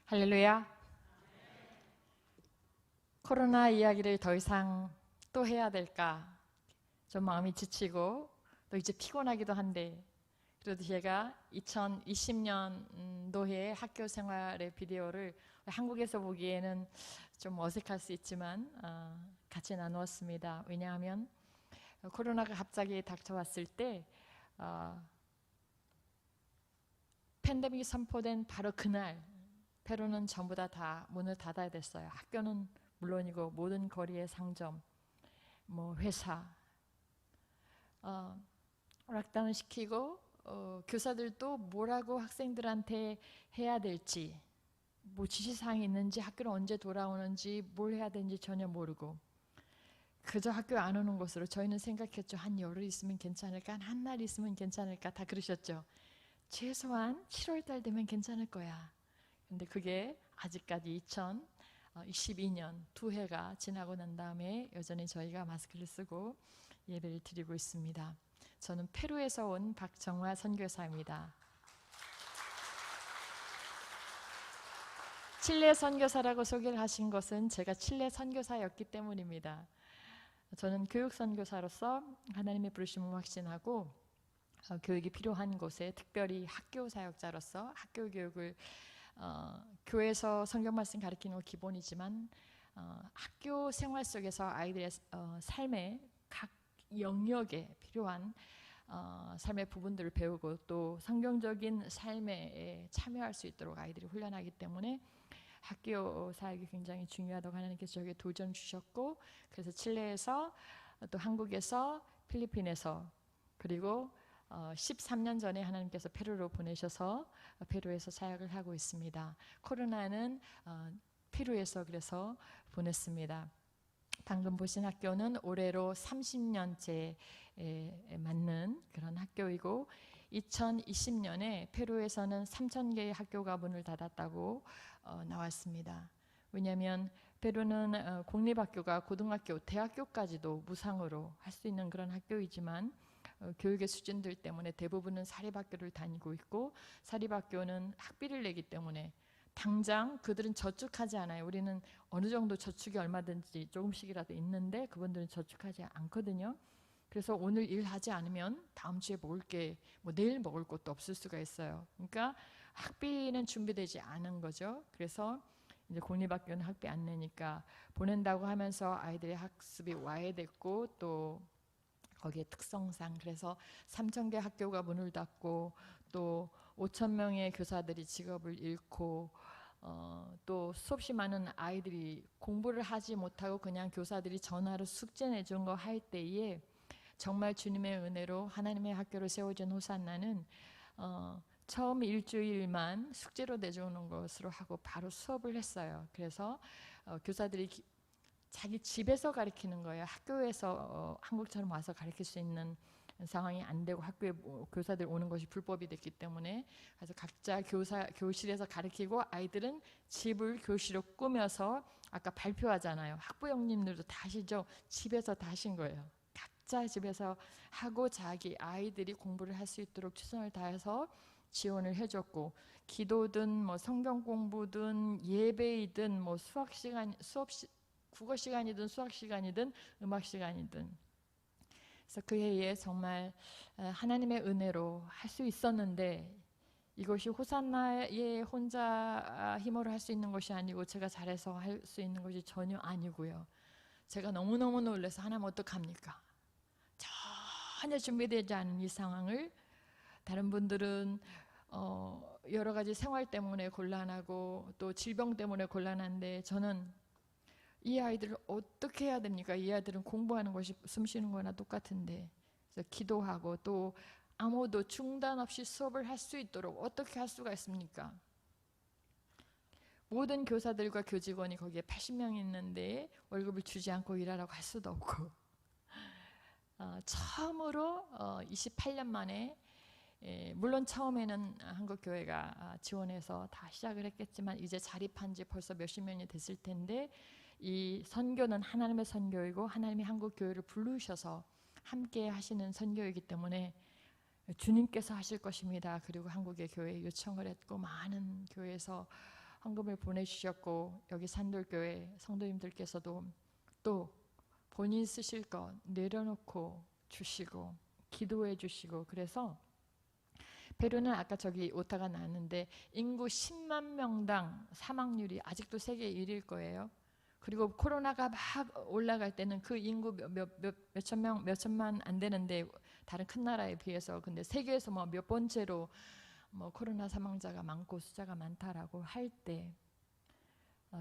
할렐루야. 코로나 이야기를 더 이상 또 해야 될까? 좀 마음이 지치고 또 이제 피곤하기도 한데, 그래도 제가 2020년도에 학교 생활의 비디오를 한국에서 보기에는 좀 어색할 수 있지만 같이 나누었습니다. 왜냐하면 코로나가 갑자기 닥쳐왔을 때 팬데믹이 선포된 바로 그날 페루는 전부 다 문을 닫아야 됐어요. 학교는 물론이고 모든 거리의 상점, 회사 락다운 시키고 교사들도 뭐라고 학생들한테 해야 될지, 지시사항이 있는지, 학교를 언제 돌아오는지, 뭘 해야 되는지 전혀 모르고 그저 학교 안 오는 것으로 저희는 생각했죠. 한 열흘 있으면 괜찮을까? 한 날 있으면 괜찮을까? 다 그러셨죠. 최소한 7월달 되면 괜찮을 거야. 근데 그게 아직까지 2022년 두 해가 지나고 난 다음에 여전히 저희가 마스크를 쓰고 예배를 드리고 있습니다. 저는 페루에서 온 박정화 선교사입니다. 칠레 선교사라고 소개를 하신 것은 제가 칠레 선교사였기 때문입니다. 저는 교육 선교사로서 하나님의 부르심을 확신하고 교육이 필요한 곳에, 특별히 학교 사역자로서 학교 교육을 교회에서 성경 말씀 가르치는 건 기본이지만 학교 생활 속에서 아이들의 삶의 각 영역에 필요한 삶의 부분들을 배우고 또 성경적인 삶에 참여할 수 있도록 아이들이 훈련하기 때문에 학교 사역이 굉장히 중요하다고 하나님께서 저에게 도전 주셨고, 그래서 칠레에서 또 한국에서 필리핀에서 그리고 13년 전에 하나님께서 페루로 보내셔서 페루에서 사역을 하고 있습니다. 코로나는 페루에서 그래서 보냈습니다. 방금 보신 학교는 올해로 30년째에 맞는 그런 학교이고, 2020년에 페루에서는 3,000개의 학교가 문을 닫았다고 나왔습니다. 왜냐하면 페루는 공립학교가 고등학교, 대학교까지도 무상으로 할 수 있는 그런 학교이지만 교육의 수준들 때문에 대부분은 사립학교를 다니고 있고, 사립학교는 학비를 내기 때문에 당장 그들은 저축하지 않아요. 우리는 어느 정도 저축이 얼마든지 조금씩이라도 있는데 그분들은 저축하지 않거든요. 그래서 오늘 일하지 않으면 다음 주에 먹을 게 내일 먹을 것도 없을 수가 있어요. 그러니까 학비는 준비되지 않은 거죠. 그래서 이제 공립학교는 학비 안 내니까 보낸다고 하면서 아이들의 학습이 와해됐고, 또 거기에 특성상 그래서 3,000개 학교가 문을 닫고 또 5,000명의 교사들이 직업을 잃고 또 수없이 많은 아이들이 공부를 하지 못하고 그냥 교사들이 전화로 숙제 내준 거 할 때에 정말 주님의 은혜로 하나님의 학교를 세워준 호산나는 처음 일주일만 숙제로 내주는 것으로 하고 바로 수업을 했어요. 그래서 교사들이 자기 집에서 가르치는 거예요. 학교에서 한국처럼 와서 가르칠 수 있는 상황이 안 되고 학교에 교사들 오는 것이 불법이 됐기 때문에, 그래서 각자 교실에서 가르치고 아이들은 집을 교실로 꾸며서, 아까 발표하잖아요. 학부형님들도 다 하시죠. 집에서 다 하신 거예요. 각자 집에서 하고 자기 아이들이 공부를 할 수 있도록 최선을 다해서 지원을 해줬고, 기도든 성경 공부든 예배이든 수학 시간, 국어 시간이든 수학 시간이든 음악 시간이든, 그래서 그 해에 정말 하나님의 은혜로 할 수 있었는데, 이것이 호산나의 혼자 힘으로 할 수 있는 것이 아니고 제가 잘해서 할 수 있는 것이 전혀 아니고요. 제가 너무너무 놀라서 하나님 어떡합니까? 전혀 준비되지 않은 이 상황을 다른 분들은 여러 가지 생활 때문에 곤란하고 또 질병 때문에 곤란한데, 저는 이 아이들을 어떻게 해야 됩니까? 이 아이들은 공부하는 것이 숨 쉬는 거나 똑같은데. 그래서 기도하고 또 아무도 중단 없이 수업을 할 수 있도록 어떻게 할 수가 있습니까? 모든 교사들과 교직원이 거기에 80명 있는데 월급을 주지 않고 일하라고 할 수도 없고, 처음으로 28년 만에, 물론 처음에는 한국교회가 지원해서 다 시작을 했겠지만 이제 자립한 지 벌써 몇십 년이 됐을 텐데, 이 선교는 하나님의 선교이고 하나님이 한국교회를 부르셔서 함께 하시는 선교이기 때문에 주님께서 하실 것입니다. 그리고 한국의 교회에 요청을 했고 많은 교회에서 헌금을 보내주셨고 여기 산돌교회 성도님들께서도 또 본인 쓰실 것 내려놓고 주시고 기도해 주시고 그래서 페루는 아까 저기 오타가 나왔는데 인구 10만 명당 사망률이 아직도 세계 1위일 거예요. 그리고 코로나가 막 올라갈 때는 그 인구 몇천 명, 몇천만 안 되는데 다른 큰 나라에 비해서 근데 세계에서 뭐 몇 번째로 뭐 코로나 사망자가 많고 숫자가 많다라고 할 때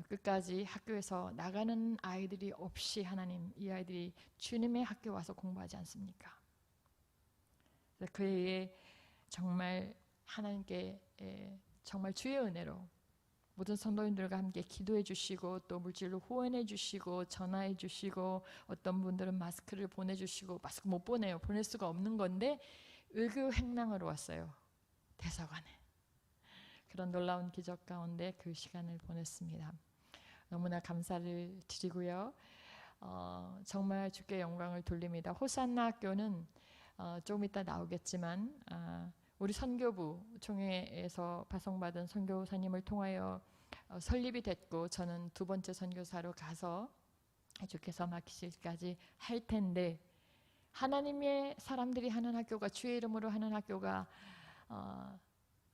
끝까지 학교에서 나가는 아이들이 없이 하나님 이 아이들이 주님의 학교 와서 공부하지 않습니까? 그의 정말 하나님께 정말 주의 은혜로 모든 성도님들과 함께 기도해 주시고 또 물질로 후원해 주시고 전화해 주시고 어떤 분들은 마스크를 보내주시고 마스크 못 보내요. 보낼 수가 없는 건데 의교 행랑으로 왔어요. 대사관에. 그런 놀라운 기적 가운데 그 시간을 보냈습니다. 너무나 감사를 드리고요. 정말 주께 영광을 돌립니다. 호산나 학교는 조금 이따 나오겠지만 우리 선교부 총회에서 파송받은 선교사님을 통하여 설립이 됐고 저는 두 번째 선교사로 가서 주께서 맡기실까지 할 텐데 하나님의 사람들이 하는 학교가 주의 이름으로 하는 학교가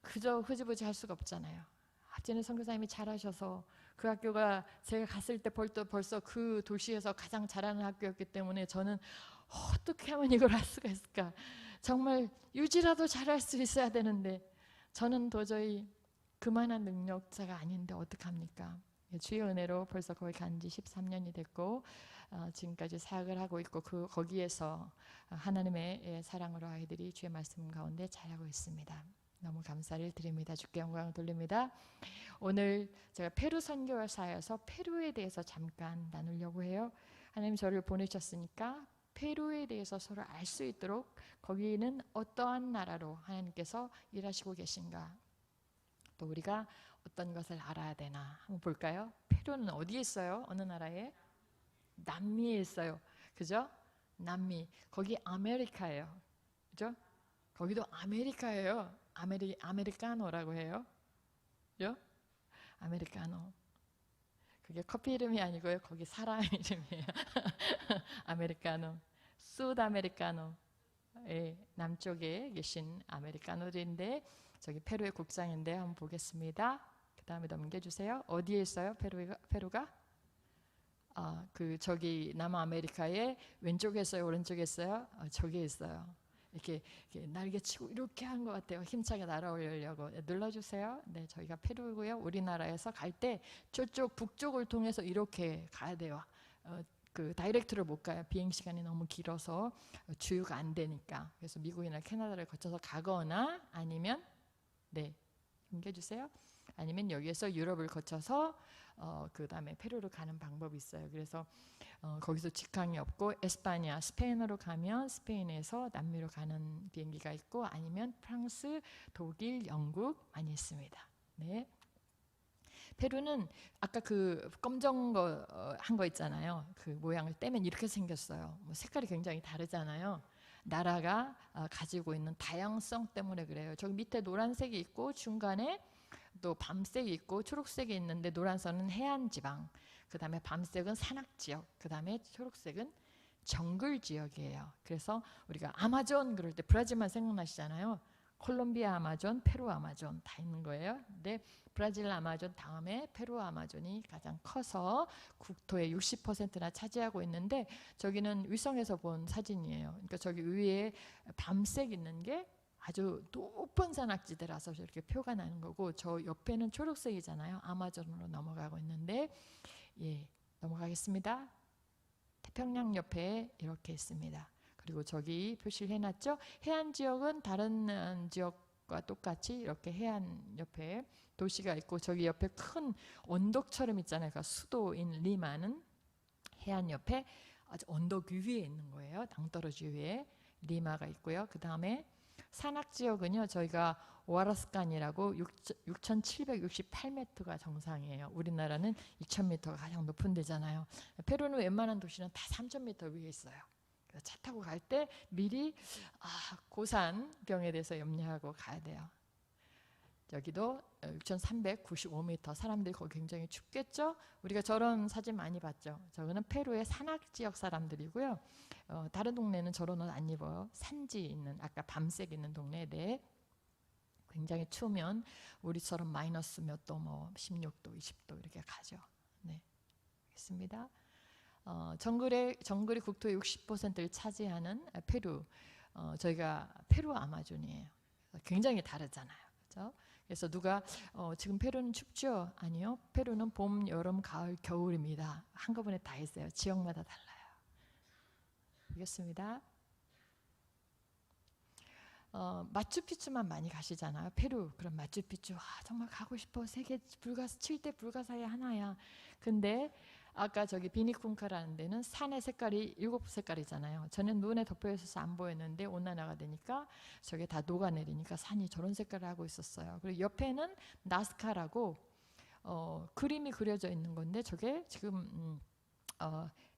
그저 흐지부지 할 수가 없잖아요. 박진우 선교사님이 잘하셔서 그 학교가 제가 갔을 때 벌써 그 도시에서 가장 잘하는 학교였기 때문에 저는 어떻게 하면 이걸 할 수가 있을까? 정말 유지라도 잘할 수 있어야 되는데 저는 도저히 그만한 능력자가 아닌데 어떡합니까? 주의 은혜로 벌써 거기 간 지 13년이 됐고 지금까지 사역을 하고 있고 거기에서 하나님의 사랑으로 아이들이 주의 말씀 가운데 자라고 있습니다. 너무 감사를 드립니다. 주께 영광을 돌립니다. 오늘 제가 페루 선교사여서 페루에 대해서 잠깐 나누려고 해요. 하나님 저를 보내셨으니까 페루에 대해서 서로 알 수 있도록 거기는 어떠한 나라로 하나님께서 일하시고 계신가 또 우리가 어떤 것을 알아야 되나 한번 볼까요? 페루는 어디에 있어요? 어느 나라에? 남미에 있어요. 그죠? 남미. 거기 아메리카예요. 그죠? 거기도 아메리카예요. 아메리카노라고 해요. 그죠? 아메리카노. 그게 커피 이름이 아니고요. 거기 사람 이름이에요. 아메리카노. 수다메리카노. 예, 남쪽에 계신 아메리카노들인데 저기 페루의 국장인데 한번 보겠습니다. 그 다음에 넘겨주세요. 어디에 있어요? 페루가? 그 저기 남아메리카의 왼쪽에 있어요? 오른쪽에 있어요? 저기에 있어요. 이렇게 날개치고 이렇게 한 것 같아요. 힘차게 날아오려고. 눌러주세요. 네, 저희가 페루고요. 우리나라에서 갈 때 저쪽 북쪽을 통해서 이렇게 가야 돼요. 그 다이렉트로 못 가요. 비행 시간이 너무 길어서 주유가 안 되니까. 그래서 미국이나 캐나다를 거쳐서 가거나 아니면 네, 넘겨주세요. 아니면 여기에서 유럽을 거쳐서 그 다음에 페루로 가는 방법이 있어요. 그래서 거기서 직항이 없고 에스파냐, 스페인으로 가면 스페인에서 남미로 가는 비행기가 있고 아니면 프랑스, 독일, 영국 많이 있습니다. 네. 페루는 아까 그 검정 거 한 거 있잖아요. 그 모양을 떼면 이렇게 생겼어요. 뭐 색깔이 굉장히 다르잖아요. 나라가 가지고 있는 다양성 때문에 그래요. 저기 밑에 노란색이 있고 중간에 또 밤색이 있고 초록색이 있는데 노란색은 해안 지방, 그 다음에 밤색은 산악 지역, 그 다음에 초록색은 정글 지역이에요. 그래서 우리가 아마존 그럴 때 브라질만 생각나시잖아요. 콜롬비아 아마존, 페루 아마존 다 있는 거예요. 근데 브라질 아마존 다음에 페루 아마존이 가장 커서 국토의 60%나 차지하고 있는데 저기는 위성에서 본 사진이에요. 그러니까 저기 위에 밤색 있는 게 아주 높은 산악지대라서 이렇게 표가 나는 거고 저 옆에는 초록색이잖아요. 아마존으로 넘어가고 있는데 예, 넘어가겠습니다. 태평양 옆에 이렇게 있습니다. 그리고 저기 표시를 해놨죠. 해안 지역은 다른 지역과 똑같이 이렇게 해안 옆에 도시가 있고 저기 옆에 큰 언덕처럼 있잖아요. 그러니까 수도인 리마는 해안 옆에 아주 언덕 위에 있는 거예요. 낭떠러지 위에 리마가 있고요. 그 다음에 산악지역은요. 저희가 오아라스칸이라고 6,768m가 정상이에요. 우리나라는 2,000m가 가장 높은 데잖아요. 페루는 웬만한 도시는 다 3,000m 위에 있어요. 그래서 차 타고 갈 때 미리 고산병에 대해서 염려하고 가야 돼요. 여기도 6,395m. 사람들이 거기 굉장히 춥겠죠? 우리가 저런 사진 많이 봤죠? 저거는 페루의 산악 지역 사람들이고요. 다른 동네는 저런 옷 안 입어요. 산지 있는, 아까 밤색 있는 동네에 굉장히 추우면 우리처럼 마이너스 몇 도, 뭐 16도, 20도 이렇게 가죠. 네, 알겠습니다. 정글이 국토의 60%를 차지하는 페루. 저희가 페루 아마존이에요. 굉장히 다르잖아요. 그렇죠? 그래서 누가 지금 페루는 춥죠? 아니요. 페루는 봄, 여름, 가을, 겨울입니다. 한꺼번에 다 있어요. 지역마다 달라요. 알겠습니다. 마추픽추만 많이 가시잖아요. 페루. 그럼 마추픽추 정말 가고 싶어. 세계 7대 불가사의 하나야. 근데 아까 저기 비니쿵카라는 데는 산의 색깔이 7색깔이잖아요. 저는 눈에 덮여 있어서 안 보였는데 온난화가 되니까 저게 다 녹아내리니까 산이 저런 색깔을 하고 있었어요. 그리고 옆에는 나스카라고 그림이 그려져 있는 건데 저게 지금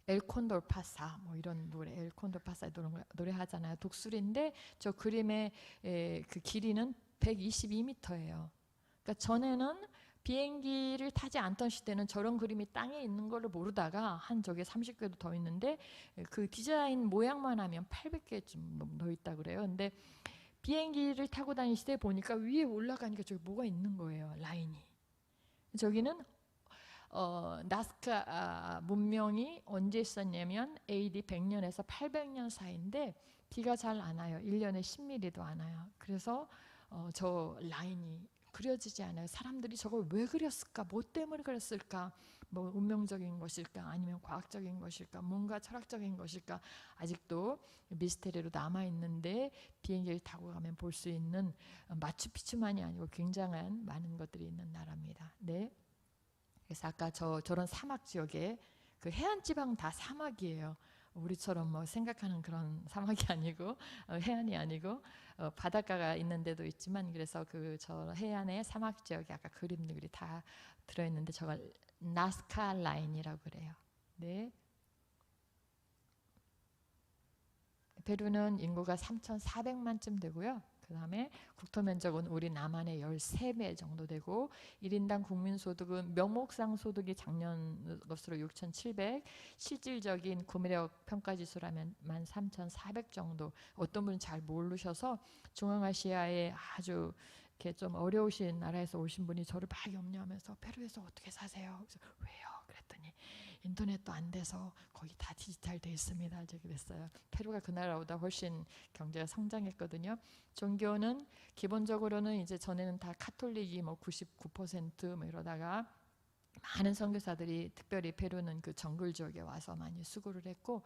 엘콘돌 파사 뭐 이런 노래, 엘콘돌 파사 노래 하잖아요. 독수리인데 저 그림의 그 길이는 122m예요. 그러니까 전에는 비행기를 타지 않던 시대는 저런 그림이 땅에 있는 걸로 모르다가 한 저게 30개도 더 있는데 그 디자인 모양만 하면 800개쯤 더 있다 그래요. 근데 비행기를 타고 다니는 시대에 보니까 위에 올라가니까 저기 뭐가 있는 거예요. 라인이. 저기는 나스카 문명이 언제 있었냐면 AD 100년에서 800년 사이인데 비가 잘 안 와요. 1년에 10mm도 안 와요. 그래서 저 라인이 그려지지 않아요. 사람들이 저걸 왜 그렸을까? 뭐 때문에 그렸을까? 뭐 운명적인 것일까? 아니면 과학적인 것일까? 뭔가 철학적인 것일까? 아직도 미스테리로 남아있는데 비행기를 타고 가면 볼 수 있는 마추픽추만이 아니고 굉장한 많은 것들이 있는 나라입니다. 네. 그래서 아까 저런 사막 지역에 그 해안 지방 다 사막이에요. 우리처럼 뭐 생각하는 그런 사막이 아니고 해안이 아니고 바닷가가 있는 데도 있지만 그래서 그 저 해안의 사막 지역에 아까 그림들이 다 들어있는데 저걸 나스카 라인이라고 그래요. 네. 페루는 인구가 3,400만쯤 되고요. 그 다음에 국토 면적은 우리 남한의 13배 정도 되고 1인당 국민소득은 명목상 소득이 작년 것으로 6,700, 실질적인 구매력 평가지수라면 13,400 정도. 어떤 분은 잘 모르셔서 중앙아시아에 아주 이렇게 좀 어려우신 나라에서 오신 분이 저를 막 염려하면서 페루에서 어떻게 사세요? 그래서 왜요? 그랬더니 인터넷도 안 돼서 거기 다 디지털 돼 있습니다. 이제 그랬어요. 페루가 그 나라보다 훨씬 경제가 성장했거든요. 종교는 기본적으로는 이제 전에는 다 카톨릭이 뭐 99%뭐 이러다가 많은 선교사들이 특별히 페루는 그 정글 지역에 와서 많이 수고를 했고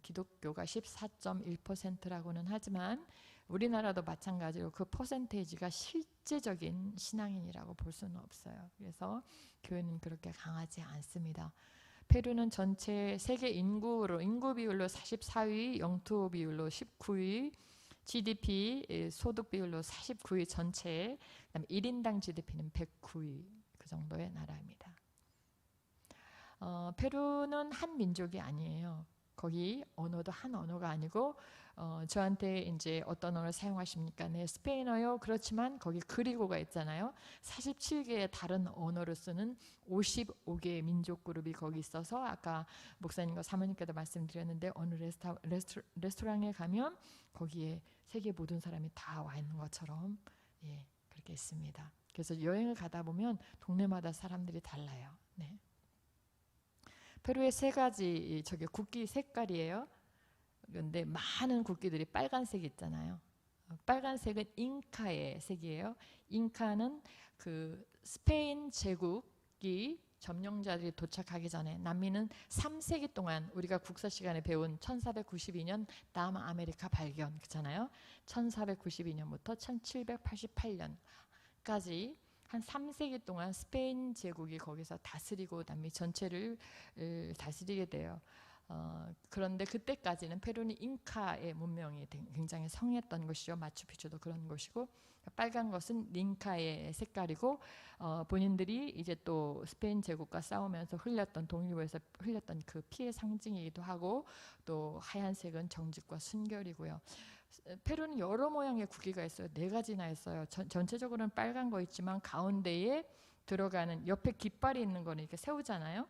기독교가 14.1%라고는 하지만 우리나라도 마찬가지로 그 퍼센테이지가 실제적인 신앙인이라고 볼 수는 없어요. 그래서 교회는 그렇게 강하지 않습니다. 페루는 전체 세계 인구 비율로 44위, 영토 비율로 19위, GDP 소득 비율로 49위 전체, 그다음에 1인당 GDP는 109위 그 정도의 나라입니다. 페루는 한 민족이 아니에요. 거기 언어도 한 언어가 아니고 저한테 이제 어떤 언어를 사용하십니까? 네, 스페인어요. 그렇지만 거기 그리고가 있잖아요. 47개의 다른 언어를 쓰는 55개의 민족 그룹이 거기 있어서 아까 목사님과 사모님께도 말씀드렸는데 어느 레스토랑에 가면 거기에 세계 모든 사람이 다 와 있는 것처럼 예, 그렇게 있습니다. 그래서 여행을 가다 보면 동네마다 사람들이 달라요. 네. 페루의 세 가지 저게 국기 색깔이에요. 그런데 많은 국기들이 빨간색이 있잖아요. 빨간색은 잉카의 색이에요. 잉카는 그 스페인 제국이 점령자들이 도착하기 전에 남미는 3세기 동안 우리가 국사 시간에 배운 1492년 남아메리카 발견 그렇잖아요. 1492년부터 1788년까지 한 3세기 동안 스페인 제국이 거기서 다스리고 남미 전체를 다스리게 돼요. 그런데 그때까지는 페루는 잉카의 문명이 굉장히 성했던 것이죠. 마추픽추도 그런 것이고 빨간 것은 링카의 색깔이고 본인들이 이제 또 스페인 제국과 싸우면서 흘렸던 독립에서 흘렸던 그 피의 상징이기도 하고 또 하얀색은 정직과 순결이고요. 페루는 여러 모양의 국기가 있어요. 4가지나 있어요. 전체적으로는 빨간 거 있지만 가운데에 들어가는 옆에 깃발이 있는 거는 이렇게 세우잖아요.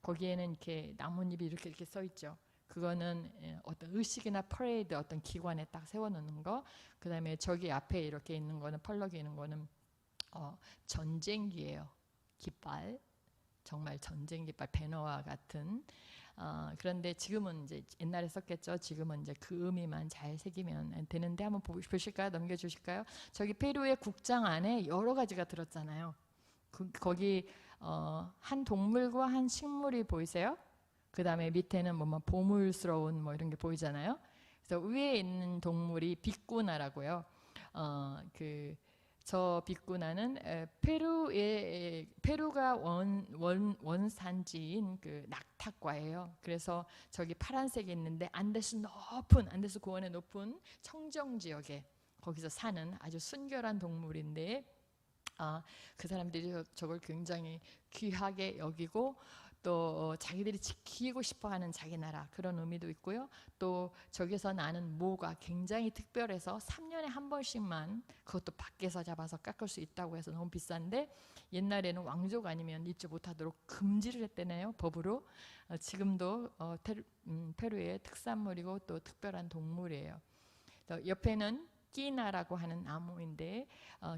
거기에는 이렇게 나뭇잎이 이렇게 써 있죠. 그거는 어떤 의식이나 퍼레이드 어떤 기관에 딱 세워놓는 거. 그 다음에 저기 앞에 이렇게 있는 거는 펄럭이 있는 거는 전쟁기예요. 깃발. 정말 전쟁 깃발 배너와 같은. 그런데 지금은 이제 옛날에 썼겠죠. 지금은 이제 그 의미만 잘 새기면 되는데 한번 보실까요? 넘겨주실까요? 저기 페루의 국장 안에 여러 가지가 들었잖아요. 거기 한 동물과 한 식물이 보이세요? 그 다음에 밑에는 뭐 보물스러운 뭐 이런 게 보이잖아요. 그래서 위에 있는 동물이 비꾸나라고요. 저 비꾸나는 페루가 원산지인 그 낙타과예요. 그래서 저기 파란색이 있는데 안데스 고원의 높은 청정 지역에 거기서 사는 아주 순결한 동물인데 그 사람들이 저걸 굉장히 귀하게 여기고 또 자기들이 지키고 싶어하는 자기 나라 그런 의미도 있고요. 또 저기서 나는 모가 굉장히 특별해서 3년에 한 번씩만 그것도 밖에서 잡아서 깎을 수 있다고 해서 너무 비싼데 옛날에는 왕족 아니면 입지 못하도록 금지를 했대네요. 법으로. 지금도 페루의 특산물이고 또 특별한 동물이에요. 옆에는 끼나라고 하는 나무인데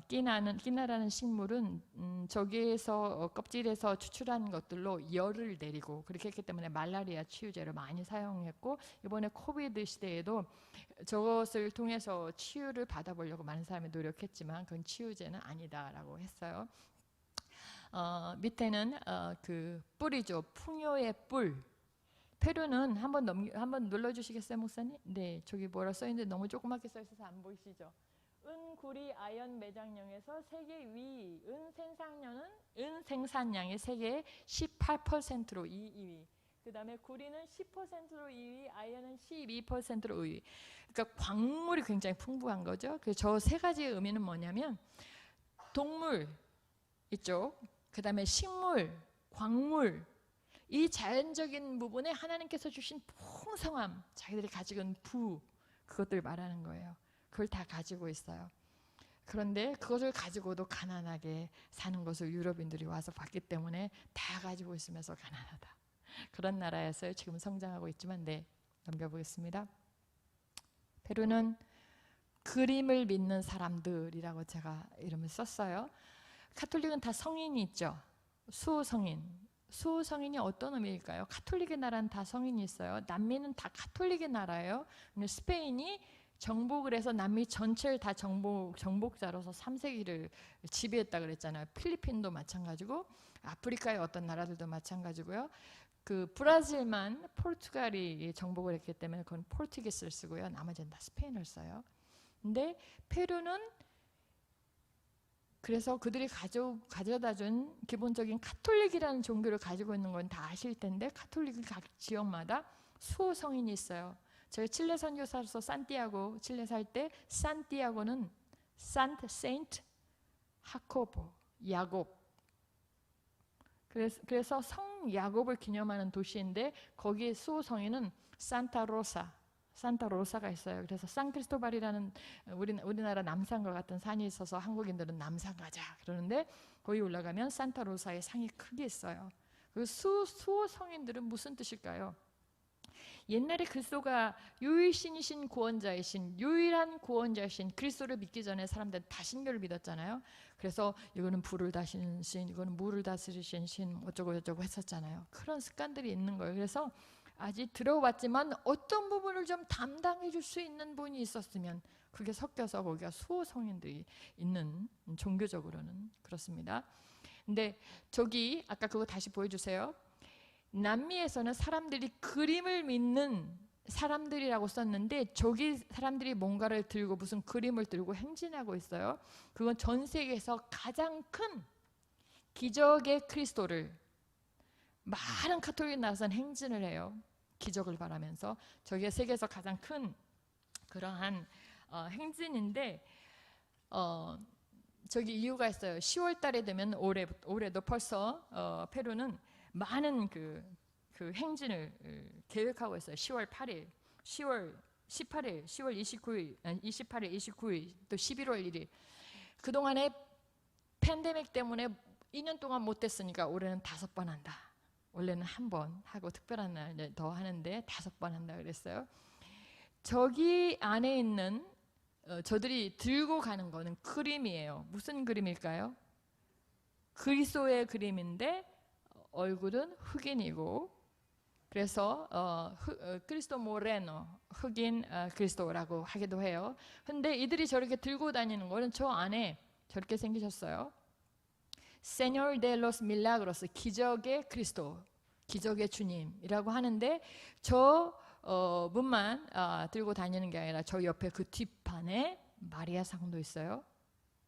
끼나라는 식물은 저기에서 껍질에서 추출한 것들로 열을 내리고 그렇게 했기 때문에 말라리아 치유제를 많이 사용했고 이번에 코비드 시대에도 저것을 통해서 치유를 받아보려고 많은 사람이 노력했지만 그건 치유제는 아니다라고 했어요. 밑에는 그 뿔이죠. 풍요의 뿔. 페루는 한번 눌러주시겠어요, 목사님? 네, 저기 뭐라 써있는데 너무 조그맣게 써있어서 안 보이시죠? 은, 구리, 아연, 매장량에서 세계 위, 은 생산량의 세계 18%로 2위. 그 다음에 구리는 10%로 2위, 아연은 12%로 5위. 그러니까 광물이 굉장히 풍부한 거죠. 저 3가지의 의미는 뭐냐면 동물 있죠. 그 다음에 식물, 광물. 이 자연적인 부분에 하나님께서 주신 풍성함, 자기들이 가지고 있는 그것들 말하는 거예요. 그걸 다 가지고 있어요. 그런데 그것을 가지고도 가난하게 사는 것을 유럽인들이 와서 봤기 때문에 다 가지고 있으면서 가난하다. 그런 나라에서 지금 성장하고 있지만 넘겨보겠습니다. 페루는 그림을 믿는 사람들이라고 제가 이름을 썼어요. 카톨릭은 다 성인이 있죠. 수호성인. 수호성인이 어떤 의미일까요? 카톨릭의 나라는 다 성인이 있어요. 남미는 다 카톨릭의 나라예요. 스페인이 정복을 해서 남미 전체를 다 정복자로서 3세기를 지배했다 그랬잖아요. 필리핀도 마찬가지고 아프리카의 어떤 나라들도 마찬가지고요. 그 브라질만 포르투갈이 정복을 했기 때문에 그건 포르투기스를 쓰고요. 나머지는 다 스페인을 써요. 근데 페루는 그래서 그들이 가져다준 기본적인 카톨릭이라는 종교를 가지고 있는 건 다 아실 텐데 카톨릭은 각 지역마다 수호성인이 있어요. 저희 칠레 선교사로서 산티아고 칠레 살 때 산티아고는 세인트 하코보 야곱 그래서 성 야곱을 기념하는 도시인데 거기에 수호성인은 산타로사가 있어요. 그래서 산크리스토발이라는 우리나라 남산과 같은 산이 있어서 한국인들은 남산 가자 그러는데 거기 올라가면 산타로사의 상이 크게 있어요. 그 수호 성인들은 무슨 뜻일까요? 옛날에 그리스도가 유일신이신 구원자이신 유일한 구원자이신 그리스도를 믿기 전에 사람들은 다신교를 믿었잖아요. 그래서 이거는 불을 다스리는 신, 이거는 물을 다스리신 신 어쩌고 저쩌고 했었잖아요. 그런 습관들이 있는 거예요. 그래서 아직 들어왔지만 어떤 부분을 좀 담당해 줄 수 있는 분이 있었으면 그게 섞여서 거기가 수호성인들이 있는 종교적으로는 그렇습니다. 근데 저기 아까 그거 다시 보여주세요. 남미에서는 사람들이 그림을 믿는 사람들이라고 썼는데 저기 사람들이 뭔가를 들고 무슨 그림을 들고 행진하고 있어요. 그건 전 세계에서 가장 큰 기적의 그리스도를 많은 카톨릭 나라에서는 행진을 해요. 기적을 바라면서 저게 세계에서 가장 큰 그러한 행진인데 저기 이유가 있어요. 10월 달에 되면 올해도 벌써 페루는 많은 그 행진을 계획하고 있어요. 10월 8일 10월 18일, 10월 29일, 28일, 29일, 또 11월 1일. 그동안에 팬데믹 때문에 2년 동안 못했으니까 올해는 5번 한다. 원래는 1번 하고 특별한 날 더 하는데 5번 한다 그랬어요. 저기 안에 있는 저들이 들고 가는 거는 그림이에요. 무슨 그림일까요? 그리스도의 그림인데 얼굴은 흑인이고, 그래서 크리스토 모레노, 흑인 그리스도라고 하기도 해요. 근데 이들이 저렇게 들고 다니는 거는 저 안에 저렇게 생기셨어요. Señor de los Milagros, 기적의 그리스도, 기적의 주님이라고 하는데 저 분만 들고 다니는 게 아니라 저 옆에 그 뒷판에 마리아 상도 있어요.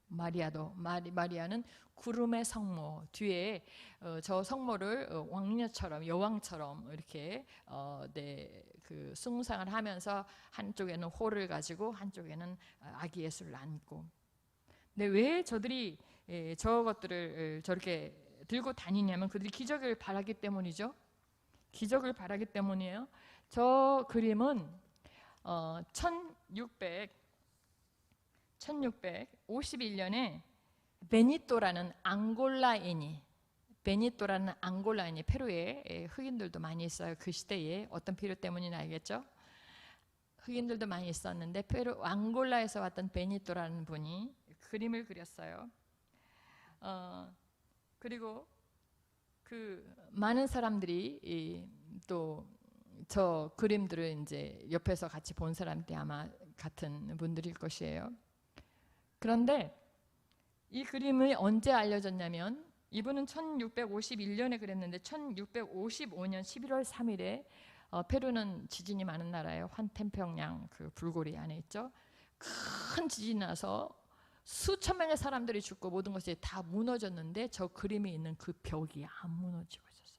마리아는 구름의 성모, 뒤에 저 성모를 왕녀처럼, 여왕처럼 이렇게 그 숭상을 하면서 한쪽에는 홀을 가지고 한쪽에는 아기 예수를 안고. 근데 왜 저들이 저것들을 저렇게 들고 다니냐면 그들이 기적을 바라기 때문이죠. 기적을 바라기 때문이에요. 저 그림은 1651년에 베니토라는 앙골라인이 페루에 흑인들도 많이 있어요. 그 시대에 어떤 필요 때문인지 알겠죠? 흑인들도 많이 있었는데 페루 앙골라에서 왔던 베니토라는 분이 그림을 그렸어요. 그리고 그 많은 사람들이 또 저 그림들을 이제 옆에서 같이 본 사람들이 아마 같은 분들일 것이에요. 그런데 이 그림이 언제 알려졌냐면 이분은 1651년에 그랬는데 1655년 11월 3일에 페루는 지진이 많은 나라예요. 환태평양 그 불고리 안에 있죠. 큰 지진이 나서 수천 명의 사람들이 죽고 모든 것이 다 무너졌는데 저 그림이 있는 그 벽이 안 무너지고 있었어요.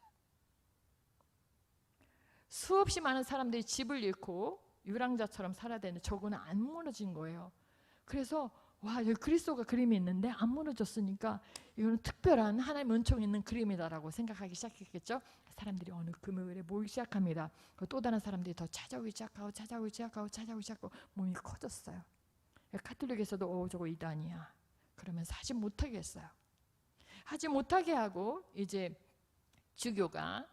수없이 많은 사람들이 집을 잃고 유랑자처럼 살아야 되는데 저거는 안 무너진 거예요. 그래서 와, 여기 그리스도가 그림이 있는데 안 무너졌으니까 이거는 특별한 하나님의 은총이 있는 그림이다라고 생각하기 시작했겠죠. 사람들이 어느 금요일에 모이기 시작합니다. 또 다른 사람들이 더 찾아오기 시작하고 몸이 커졌어요. 카톨릭에서도 저거 이단이야. 그러면서 하지 못하게 했어요. 하지 못하게 하고 이제 주교가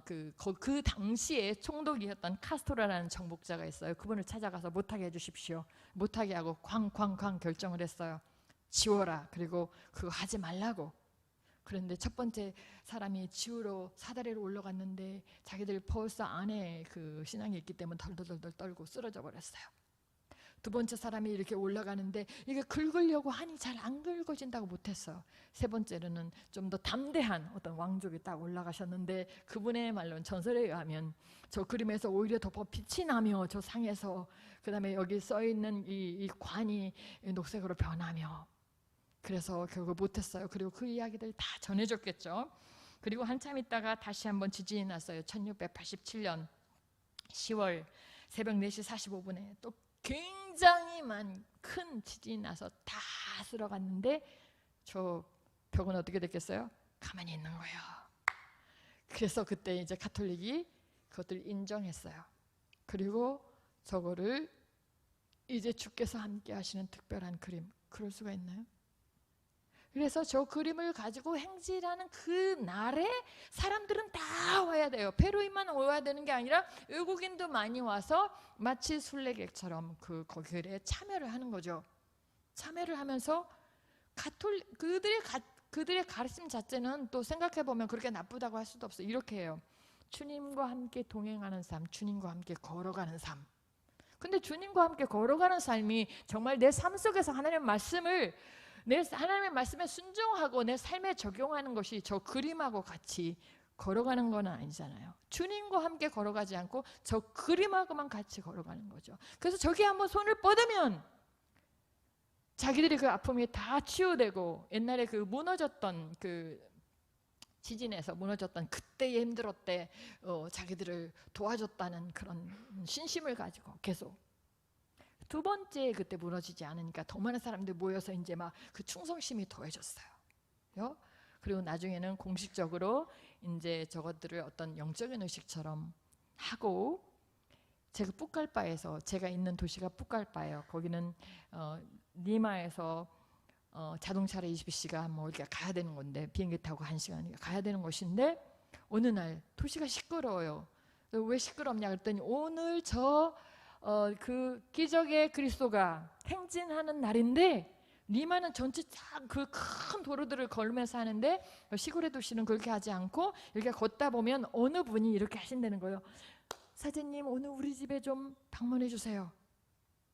그 당시에 총독이었던 카스토라라는 정복자가 있어요. 그분을 찾아가서 못하게 해주십시오. 못하게 하고 쾅쾅쾅 결정을 했어요. 지워라. 그리고 그거 하지 말라고. 그런데 첫 번째 사람이 지우러 사다리로 올라갔는데 자기들 벌써 안에 그 신앙이 있기 때문에 덜덜덜 떨고 쓰러져 버렸어요. 두 번째 사람이 이렇게 올라가는데 이게 긁으려고 하니 잘 안 긁어진다고 못했어요. 세 번째로는 좀 더 담대한 어떤 왕족이 딱 올라가셨는데 그분의 말로는 전설에 의하면 저 그림에서 오히려 더 빛이 나며 저 상에서 그 다음에 여기 써있는 이 관이 녹색으로 변하며 그래서 결국 못했어요. 그리고 그 이야기들 다 전해줬겠죠. 그리고 한참 있다가 다시 한번 지진이 났어요. 1687년 10월 새벽 4시 45분에 또 굉장히 큰 지진이 나서 다 쓸어갔는데 저 벽은 어떻게 됐겠어요? 가만히 있는 거예요. 그래서 그때 이제 가톨릭이 그것들을 인정했어요. 그리고 저거를 이제 주께서 함께 하시는 특별한 그림, 그럴 수가 있나요? 그래서 저 그림을 가지고 행진하는 그 날에 사람들은 다 와야 돼요. 페루인만 와야 되는 게 아니라 외국인도 많이 와서 마치 순례객처럼 거기에 참여를 하는 거죠. 참여를 하면서 그들의 가르침 자체는 또 생각해 보면 그렇게 나쁘다고 할 수도 없어요. 이렇게 해요. 주님과 함께 동행하는 삶, 주님과 함께 걸어가는 삶. 근데 주님과 함께 걸어가는 삶이 정말 내 삶 속에서 하나님의 말씀에 순종하고 내 삶에 적용하는 것이 저 그림하고 같이 걸어가는 건 아니잖아요. 주님과 함께 걸어가지 않고 저 그림하고만 같이 걸어가는 거죠. 그래서 저기 한번 손을 뻗으면 자기들이 그 아픔이 다 치유되고 옛날에 그 무너졌던 그 지진에서 무너졌던 그때의 힘들었대 자기들을 도와줬다는 그런 신심을 가지고 계속 두 번째 그때 무너지지 않으니까 더 많은 사람들이 모여서 이제 막 그 충성심이 더해졌어요. 그리고 나중에는 공식적으로 이제 저것들을 어떤 영적인 의식처럼 하고 제가 뿌깔바에서, 제가 있는 도시가 뿌깔바예요. 거기는 리마에서 자동차로 20시간 뭐 이렇게 가야 되는 건데, 비행기 타고 1시간 가야 되는 것인데, 어느 날 도시가 시끄러워요. 왜 시끄럽냐 그랬더니, 오늘 그 기적의 그리스도가 행진하는 날인데, 리마는 전체 그 큰 도로들을 걸으면서 하는데, 시골의 도시는 그렇게 하지 않고 이렇게 걷다 보면 어느 분이 이렇게 하신다는 거예요. 사제님, 오늘 우리 집에 좀 방문해 주세요.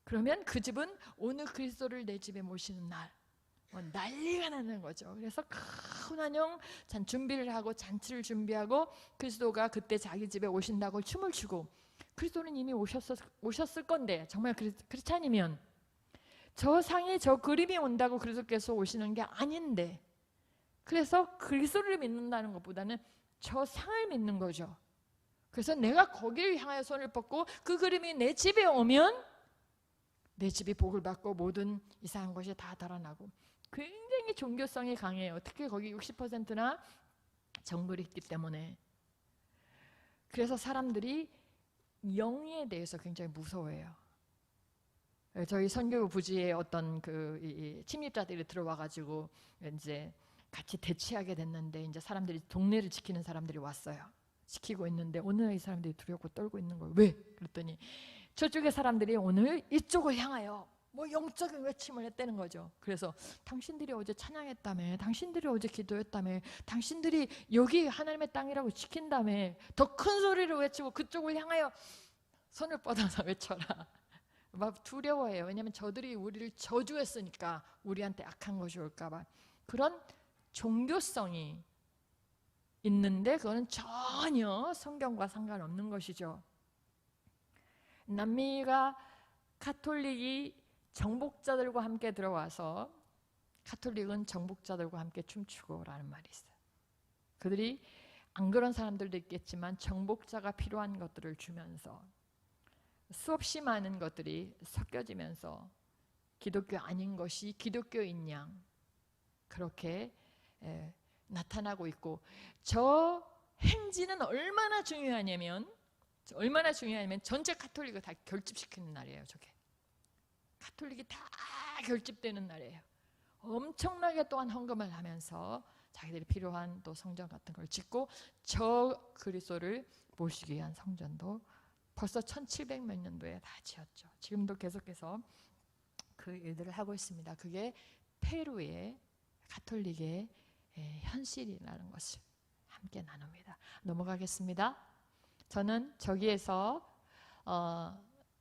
그러면 그 집은 오늘 그리스도를 내 집에 모시는 날, 난리가 나는 거죠. 그래서 큰 환영 준비를 하고, 잔치를 준비하고, 그리스도가 그때 자기 집에 오신다고 춤을 추고, 그리스도는 이미 오셨을 건데, 정말 그렇지 않으면 저 상이, 저 그림이 온다고 그리스도께서 오시는 게 아닌데, 그래서 그리스도를 믿는다는 것보다는 저 상을 믿는 거죠. 그래서 내가 거기를 향하여 손을 뻗고 그 그림이 내 집에 오면 내 집이 복을 받고 모든 이상한 것이 다 달아나고, 굉장히 종교성이 강해요. 특히 거기 60%나 정글이 있기 때문에. 그래서 사람들이 영에 대해서 굉장히 무서워해요. 저희 선교 부지에 어떤 침입자들이 들어와가지고 이제 같이 대치하게 됐는데, 이제 사람들이, 동네를 지키는 사람들이 왔어요. 지키고 있는데 오늘 이 사람들이 두렵고 떨고 있는 거예요. 왜? 그랬더니 저쪽의 사람들이 오늘 이쪽을 향하여 뭐 영적인 외침을 했다는 거죠. 그래서 당신들이 어제 찬양했다며, 당신들이 어제 기도했다며, 당신들이 여기 하나님의 땅이라고 지킨다며, 더 큰 소리를 외치고 그쪽을 향하여 손을 뻗어서 외쳐라. 막 두려워해요. 왜냐하면 저들이 우리를 저주했으니까 우리한테 악한 것이 올까 봐. 그런 종교성이 있는데 그거는 전혀 성경과 상관없는 것이죠. 남미가 가톨릭이 정복자들과 함께 들어와서, 가톨릭은 정복자들과 함께 춤추고 라는 말이 있어요. 그들이 안 그런 사람들도 있겠지만 정복자가 필요한 것들을 주면서 수없이 많은 것들이 섞여지면서 기독교 아닌 것이 기독교인 양 그렇게 나타나고 있고, 저 행진은 얼마나 중요하냐면 전체 가톨릭을 다 결집시키는 날이에요. 저게 가톨릭이 다 결집되는 날이에요. 엄청나게 또한 헌금을 하면서 자기들이 필요한 또 성전 같은 걸 짓고, 저 그리스도를 모시기 위한 성전도 벌써 1700몇 년도에 다 지었죠. 지금도 계속해서 그 일들을 하고 있습니다. 그게 페루의 가톨릭의 현실이라는 것을 함께 나눕니다. 넘어가겠습니다. 저는 저기에서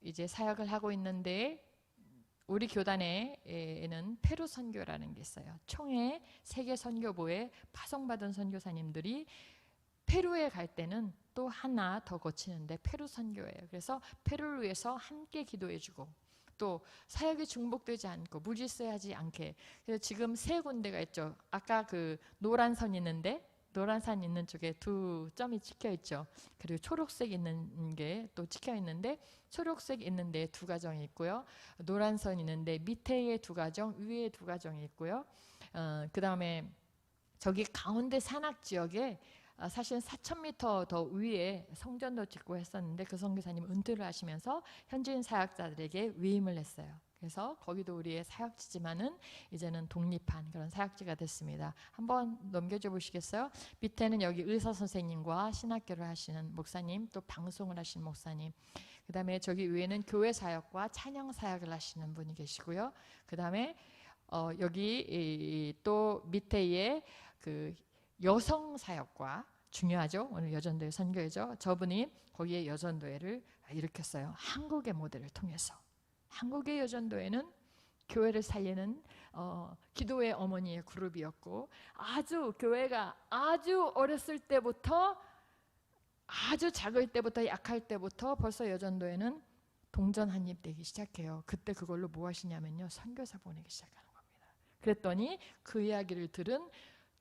이제 사역을 하고 있는데, 우리 교단에는 페루 선교라는 게 있어요. 총회 세계 선교부에 파송받은 선교사님들이 페루에 갈 때는 또 하나 더 거치는데 페루 선교예요. 그래서 페루를 위해서 함께 기도해주고, 또 사역이 중복되지 않고 무질서하지 않게. 그래서 지금 3군데가 있죠. 아까 그 노란 선 있는데, 노란 산 있는 쪽에 2점이 찍혀 있죠. 그리고 초록색 있는 게 또 찍혀 있는데, 초록색 있는 데 2가정이 있고요. 노란 선 있는데 밑에 2가정, 위에 2가정이 있고요. 그 다음에 저기 가운데 산악 지역에 사실 4,000m 더 위에 성전도 짓고 했었는데, 그 선교사님 은퇴를 하시면서 현지인 사역자들에게 위임을 했어요. 그래서 거기도 우리의 사역지지만은 이제는 독립한 그런 사역지가 됐습니다. 한번 넘겨줘 보시겠어요? 밑에는 여기 의사 선생님과 신학교를 하시는 목사님, 또 방송을 하시는 목사님, 그 다음에 저기 위에는 교회 사역과 찬양 사역을 하시는 분이 계시고요. 그 다음에 여기 또 밑에에 그 여성 사역과, 중요하죠. 오늘 여전도회 선교회죠. 저분이 거기에 여전도회를 일으켰어요. 한국의 모델을 통해서. 한국의 여전도회는 교회를 살리는 기도의 어머니의 그룹이었고, 교회가 아주 어렸을 때부터, 아주 작을 때부터, 약할 때부터 벌써 여전도회는 동전 한입 되기 시작해요. 그때 그걸로 뭐 하시냐면요, 선교사 보내기 시작하는 겁니다. 그랬더니 그 이야기를 들은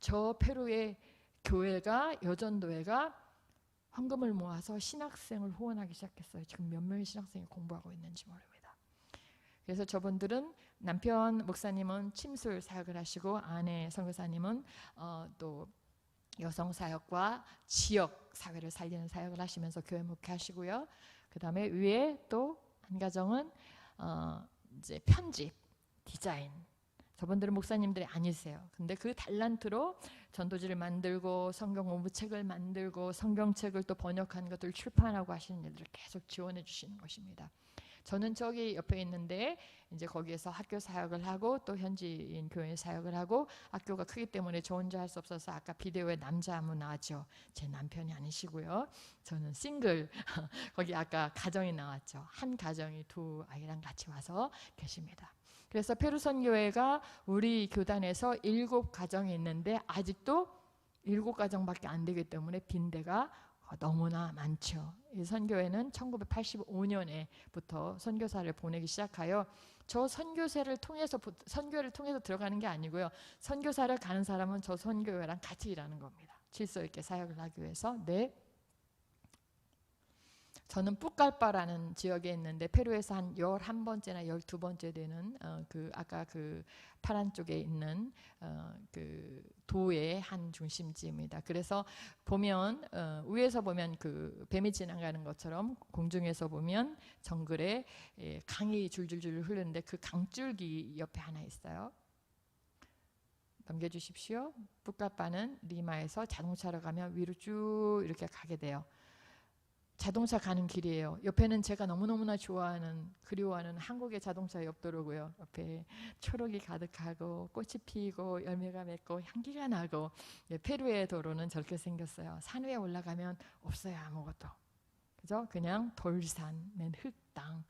저 페루의 교회가, 여전도회가 헌금을 모아서 신학생을 후원하기 시작했어요. 지금 몇 명의 신학생이 공부하고 있는지 모릅니다. 그래서 저분들은, 남편 목사님은 침술 사역을 하시고, 아내 선교사님은 또 여성 사역과 지역 사회를 살리는 사역을 하시면서 교회 목회하시고요. 그 다음에 위에 또 한 가정은 이제 편집, 디자인. 저분들은 목사님들이 아니세요. 근데 그 달란트로 전도지를 만들고 성경 공부책을 만들고 성경책을 또 번역한 것들을 출판하고 하시는 일들을 계속 지원해 주시는 것입니다. 저는 저기 옆에 있는데 이제 거기에서 학교 사역을 하고 또 현지인 교회 사역을 하고, 학교가 크기 때문에 저 혼자 할 수 없어서 아까 비디오에 남자 안무 나왔죠. 제 남편이 아니시고요. 저는 싱글. 거기 아까 가정이 나왔죠. 한 가정이 두 아이랑 같이 와서 계십니다. 그래서 페루 선교회가 우리 교단에서 7가정이 있는데 아직도 7가정밖에 안 되기 때문에 빈대가 너무나 많죠. 이 선교회는 1985년에부터 선교사를 보내기 시작하여 저 선교회를 통해서 들어가는 게 아니고요. 선교사를 가는 사람은 저 선교회랑 같이 일하는 겁니다. 질서 있게 사역을 하기 위해서. 네. 저는 뿌깔바라는 지역에 있는데 페루에서 한 11번째나 12번째 되는 아까 그 파란 쪽에 있는 그 도의 한 중심지입니다. 그래서 보면 위에서 보면 그 뱀이 지나가는 것처럼 공중에서 보면 정글에 강이 줄줄줄 흐르는데 그 강줄기 옆에 하나 있어요. 넘겨주십시오. 뿌깔바는 리마에서 자동차로 가면 위로 쭉 이렇게 가게 돼요. 자동차 가는 길이에요. 옆에는 제가 너무너무나 좋아하는, 그리워하는 한국의 자동차 옆도로고요. 옆에 초록이 가득하고 꽃이 피고 열매가 맺고 향기가 나고. 페루의 도로는 저렇게 생겼어요. 산 위에 올라가면 없어요, 아무것도. 그죠? 그냥 돌산, 맨 흙땅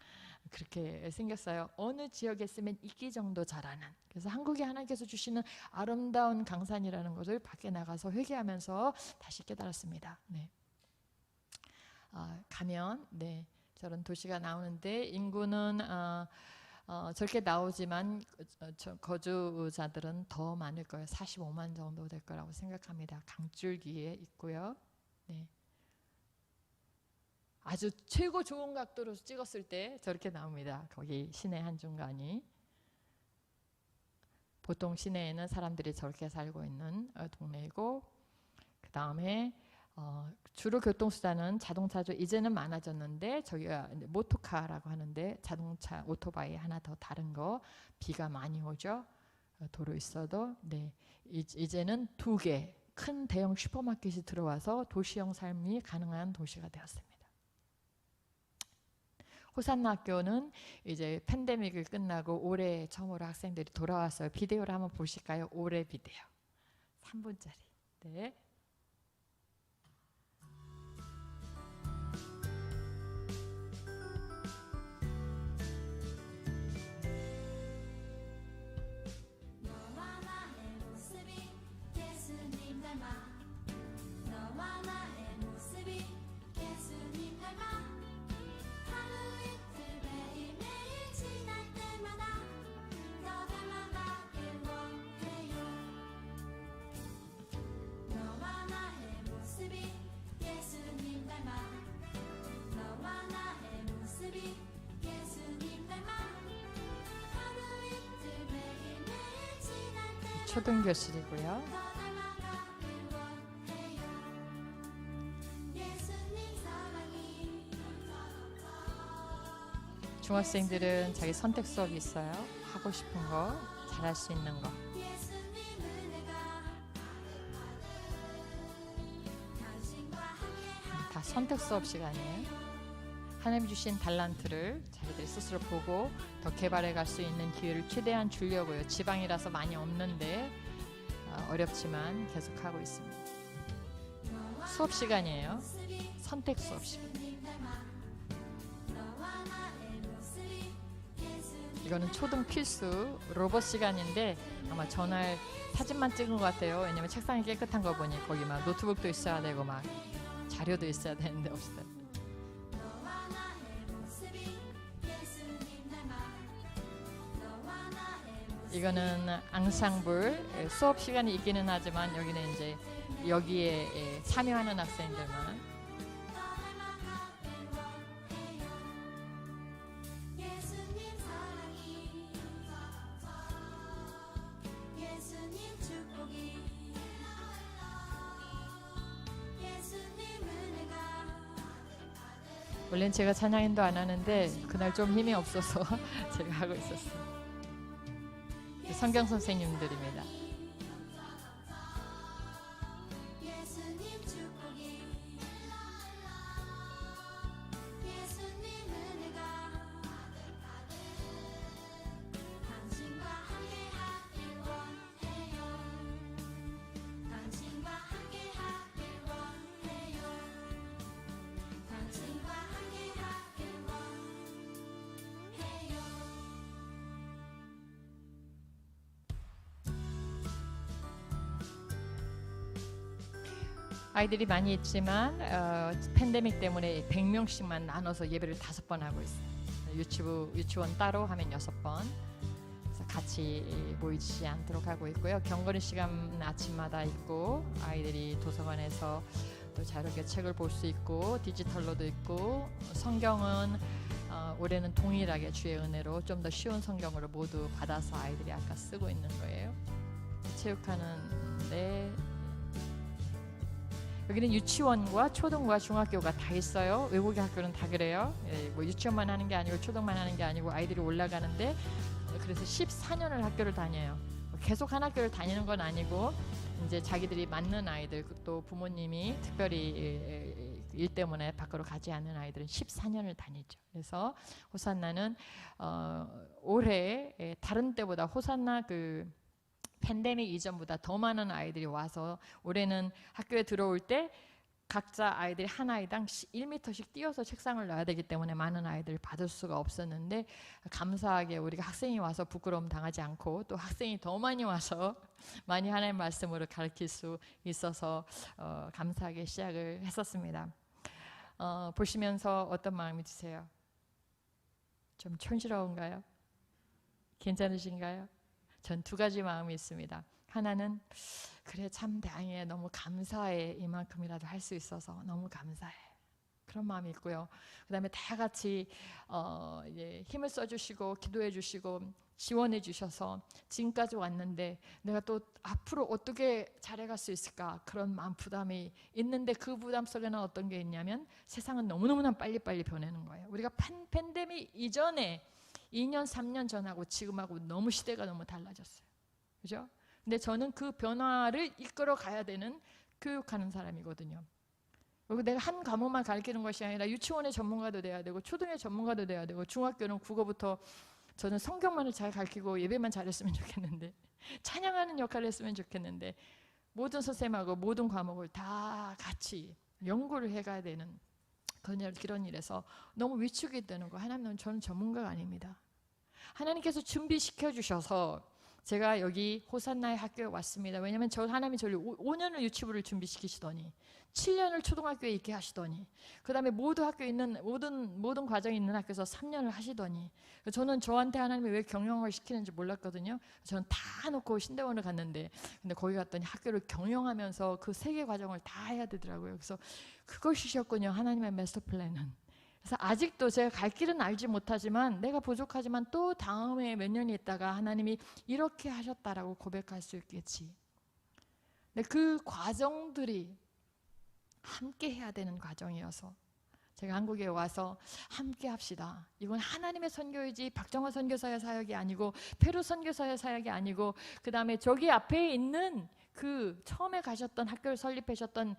그렇게 생겼어요. 어느 지역에 있으면 이끼 정도 자라는. 그래서 한국에 하나님께서 주시는 아름다운 강산이라는 것을 밖에 나가서 회개하면서 다시 깨달았습니다. 네. 가면 저런 도시가 나오는데 인구는 저렇게 나오지만 거주자들은 더 많을 거예요. 45만 정도 될 거라고 생각합니다. 강줄기에 있고요. 네. 아주 최고 좋은 각도로 찍었을 때 저렇게 나옵니다. 거기 시내 한중간이. 보통 시내에는 사람들이 저렇게 살고 있는 동네이고, 그 다음에 주로 교통수단은 자동차죠. 이제는 많아졌는데 저기가 모토카라고 하는데 자동차, 오토바이 하나 더 다른 거. 비가 많이 오죠. 도로 있어도. 네, 이제는 2개 큰 대형 슈퍼마켓이 들어와서 도시형 삶이 가능한 도시가 되었습니다. 호산나 학교는 이제 팬데믹이 끝나고 올해 처음으로 학생들이 돌아왔어요. 비디오를 한번 보실까요? 올해 비디오 3분짜리. 네. 초등교실이고요. 중학생들은 자기 선택 수업이 있어요. 하고 싶은 거, 잘할 수 있는 거. 다 선택 수업 시간이에요. 하나님 주신 달란트를 자기들이 스스로 보고 더 개발해 갈 수 있는 기회를 최대한 주려고요. 지방이라서 많이 없는데 어렵지만 계속하고 있습니다. 수업 시간이에요. 선택 수업 시간. 이거는 초등 필수 로봇 시간인데 아마 전날 사진만 찍은 것 같아요. 왜냐면 책상이 깨끗한 거 보니 거기 막 노트북도 있어야 되고 막 자료도 있어야 되는데 없어요. 이거는 앙상블 수업 시간이 있기는 하지만 여기는 이제 여기에 참여하는 학생들만. 원래는 제가 찬양인도 안 하는데 그날 좀 힘이 없어서 제가 하고 있었어요. 성경 선생님들입니다. 아이들이 많이 있지만 팬데믹 때문에 100명씩만 나눠서 예배를 5번 하고 있어요. 유치원 따로 하면 6번. 그래서 같이 모이지 않도록 하고 있고요. 경건의 시간 아침마다 있고 아이들이 도서관에서 또 자유롭게 책을 볼 수 있고 디지털로도 있고 성경은 올해는 동일하게 주의 은혜로 좀 더 쉬운 성경으로 모두 받아서 아이들이 아까 쓰고 있는 거예요. 체육하는데 여기는 유치원과 초등과 중학교가 다 있어요. 외국의 학교는 다 그래요. 뭐 유치원만 하는 게 아니고 초등만 하는 게 아니고 아이들이 올라가는데 그래서 14년을 학교를 다녀요. 계속 한 학교를 다니는 건 아니고 이제 자기들이 맞는 아이들 또 부모님이 특별히 일 때문에 밖으로 가지 않는 아이들은 14년을 다니죠. 그래서 호산나는 올해 다른 때보다 호산나 팬데믹 이전보다 더 많은 아이들이 와서 올해는 학교에 들어올 때 각자 아이들이 한 아이당 1m씩 뛰어서 책상을 놔야 되기 때문에 많은 아이들을 받을 수가 없었는데 감사하게 우리가 학생이 와서 부끄러움 당하지 않고 또 학생이 더 많이 와서 많이 하나님의 말씀으로 가르칠 수 있어서 감사하게 시작을 했었습니다. 보시면서 어떤 마음이 드세요? 좀 촌스러운가요? 괜찮으신가요? 전 2가지 마음이 있습니다. 하나는 그래 참 다행해 너무 감사해 이만큼이라도 할 수 있어서 너무 감사해 그런 마음이 있고요. 그 다음에 다 같이 이제 힘을 써주시고 기도해 주시고 지원해 주셔서 지금까지 왔는데 내가 또 앞으로 어떻게 잘해갈 수 있을까 그런 마음 부담이 있는데 그 부담 속에는 어떤 게 있냐면 세상은 너무너무나 빨리빨리 변하는 거예요. 우리가 팬데믹 이전에 2년 3년 전하고 지금하고 너무 시대가 너무 달라졌어요. 그죠? 근데 저는 그 변화를 이끌어 가야 되는 교육하는 사람이거든요. 그리고 내가 한 과목만 가르치는 것이 아니라 유치원의 전문가도 돼야 되고 초등의 전문가도 돼야 되고 중학교는 국어부터 저는 성경만을 잘 가르치고 예배만 잘했으면 좋겠는데 찬양하는 역할을 했으면 좋겠는데 모든 선생님하고 모든 과목을 다 같이 연구를 해가야 되는 그런 일에서 너무 위축이 되는 거. 하나님은 저는 전문가가 아닙니다. 하나님께서 준비시켜 주셔서 제가 여기 호산나의 학교에 왔습니다. 왜냐하면 하나님이 저를 5년을 유치부를 준비시키시더니 7년을 초등학교에 있게 하시더니 그 다음에 모든 과정이 있는 학교에서 3년을 하시더니 저는 저한테 하나님이 왜 경영을 시키는지 몰랐거든요. 저는 다 놓고 신대원을 갔는데 근데 거기 갔더니 학교를 경영하면서 그 3개 과정을 다 해야 되더라고요. 그래서 그것이셨군요. 하나님의 마스터 플랜은. 그래서 아직도 제가 갈 길은 알지 못하지만 내가 부족하지만 또 다음에 몇 년이 있다가 하나님이 이렇게 하셨다라고 고백할 수 있겠지. 근데 그 과정들이 함께 해야 되는 과정이어서 제가 한국에 와서 함께 합시다. 이건 하나님의 선교이지 박정화 선교사의 사역이 아니고 페루 선교사의 사역이 아니고 그 다음에 저기 앞에 있는 그 처음에 가셨던 학교를 설립하셨던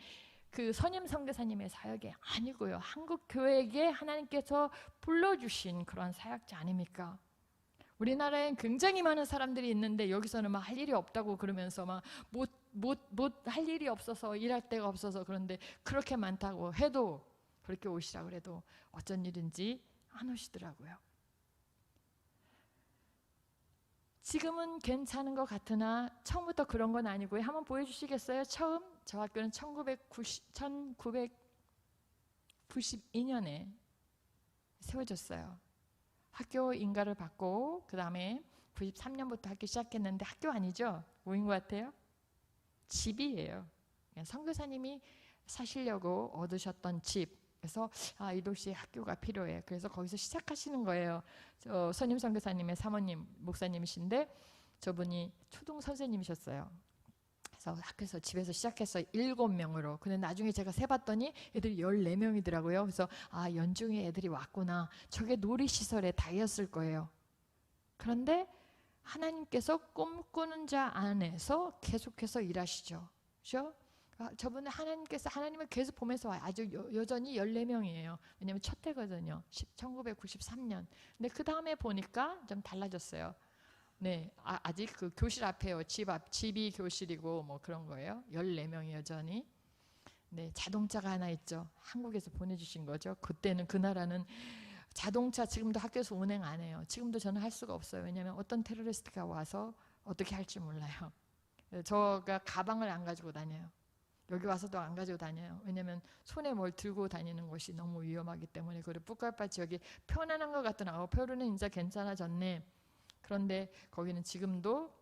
그 선임 선교사님의 사역이 아니고요. 한국 교회에게 하나님께서 불러주신 그런 사역자 아닙니까? 우리나라엔 굉장히 많은 사람들이 있는데 여기서는 막 할 일이 없다고 그러면서 막 못 할 일이 없어서 일할 데가 없어서 그런데 그렇게 많다고 해도 그렇게 오시라 그래도 어쩐 일인지 안 오시더라고요. 지금은 괜찮은 것 같으나 처음부터 그런 건 아니고요. 한번 보여주시겠어요? 처음 저 학교는 1992년에 세워졌어요. 학교 인가를 받고 그 다음에 93년부터 학교 시작했는데 학교 아니죠? 뭐인 것 같아요? 집이에요. 선교사님이 사시려고 얻으셨던 집. 그래서 이 도시에 학교가 필요해. 그래서 거기서 시작하시는 거예요. 선임 선교사님의 사모님 목사님이신데 저분이 초등 선생님이셨어요. 그래서 학교에서 집에서 시작해서 7명으로. 근데 나중에 제가 세봤더니 애들이 14명이더라고요. 그래서 아, 연중에 애들이 왔구나. 저게 놀이시설에 다였을 거예요. 그런데 하나님께서 꿈꾸는 자 안에서 계속해서 일하시죠. 그렇죠? 저분은 하나님을 계속 보면서 와요. 아주 여전히 14명이에요. 왜냐면 첫 해거든요. 1993년. 근데 그 다음에 보니까 좀 달라졌어요. 네, 아직 그 교실 앞에요. 집이 교실이고 뭐 그런 거예요. 14명이 여전히. 네, 자동차가 하나 있죠. 한국에서 보내주신 거죠. 그때는 그 나라는 자동차 지금도 학교에서 운행 안 해요. 지금도 저는 할 수가 없어요. 왜냐하면 어떤 테러리스트가 와서 어떻게 할지 몰라요. 저가 가방을 안 가지고 다녀요. 여기 와서도 안 가지고 다녀요. 왜냐하면 손에 뭘 들고 다니는 것이 너무 위험하기 때문에. 그리고 뿌깔밭이 여기 편안한 것 같더라고요. 페루는 이제 괜찮아졌네. 그런데 거기는 지금도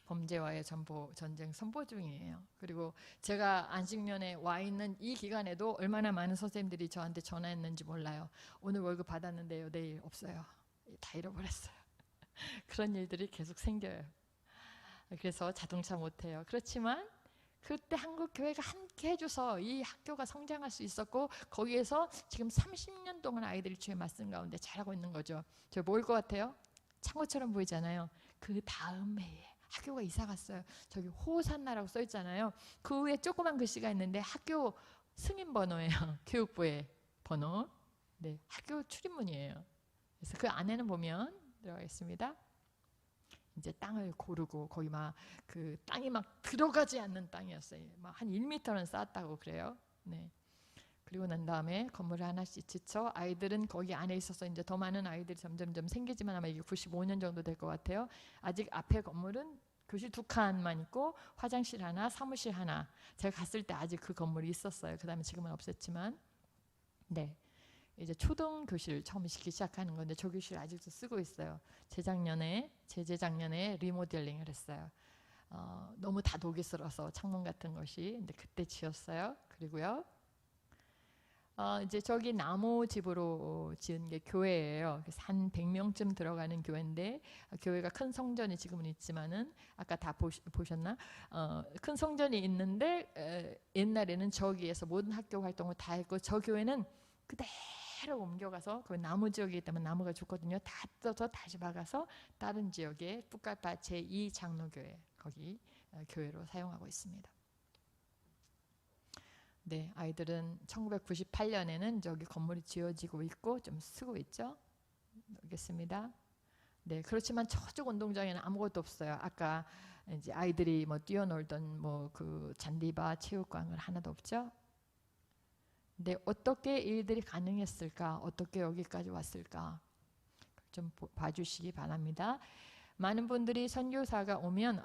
범죄와의 전쟁 선포 중이에요. 그리고 제가 안식년에 와 있는 이 기간에도 얼마나 많은 선생님들이 저한테 전화했는지 몰라요. 오늘 월급 받았는데요. 내일 없어요. 다 잃어버렸어요. 그런 일들이 계속 생겨요. 그래서 자동차 못해요. 그렇지만 그때 한국 교회가 함께 해줘서 이 학교가 성장할 수 있었고 거기에서 지금 30년 동안 아이들이 주의 말씀 가운데 자라고 있는 거죠. 저 뭘 것 같아요? 창고처럼 보이잖아요. 그 다음 해에 학교가 이사 갔어요. 저기 호산나라고 써 있잖아요. 그 위에 조그만 글씨가 있는데 학교 승인 번호예요. 교육부의 번호. 네, 학교 출입문이에요. 그래서 그 안에는 보면 들어가겠습니다. 이제 땅을 고르고 거기 막 그 땅이 막 들어가지 않는 땅이었어요. 막 한 1m는 쌓았다고 그래요. 네. 그리고 난 다음에 건물을 하나씩 짓죠. 아이들은 거기 안에 있어서 이제 더 많은 아이들이 점점점 생기지만 아마 이게 95년 정도 될 것 같아요. 아직 앞에 건물은 교실 2칸만 있고 화장실 하나, 사무실 하나. 제가 갔을 때 아직 그 건물이 있었어요. 그 다음에 지금은 없앴지만. 네. 이제 초등 교실 처음 시작하는 건데 저 교실 아직도 쓰고 있어요. 재작년에 리모델링을 했어요. 너무 다 독일스러워서 창문 같은 것이. 근데 그때 지었어요. 그리고요. 이제 저기 나무 집으로 지은 게 교회예요. 한 100명쯤 들어가는 교회인데 교회가 큰 성전이 지금은 있지만은 아까 다 보셨나? 큰 성전이 있는데 옛날에는 저기에서 모든 학교 활동을 다 했고 저 교회는 그대로 옮겨가서 그 나무 지역이기 때문에 나무가 좋거든요. 다 뜯어서 다시 박아서 다른 지역에 뿌깔밭 제2장로교회 거기 교회로 사용하고 있습니다. 네, 아이들은 1998년에는 저기 건물이 지어지고 있고 좀 쓰고 있죠. 알겠습니다. 네, 그렇지만 저쪽 운동장에는 아무것도 없어요. 아까 이제 아이들이 뭐 뛰어놀던 뭐 그 잔디밭 체육관은 하나도 없죠. 근데 어떻게 일들이 가능했을까? 어떻게 여기까지 왔을까? 좀 봐주시기 바랍니다. 많은 분들이 선교사가 오면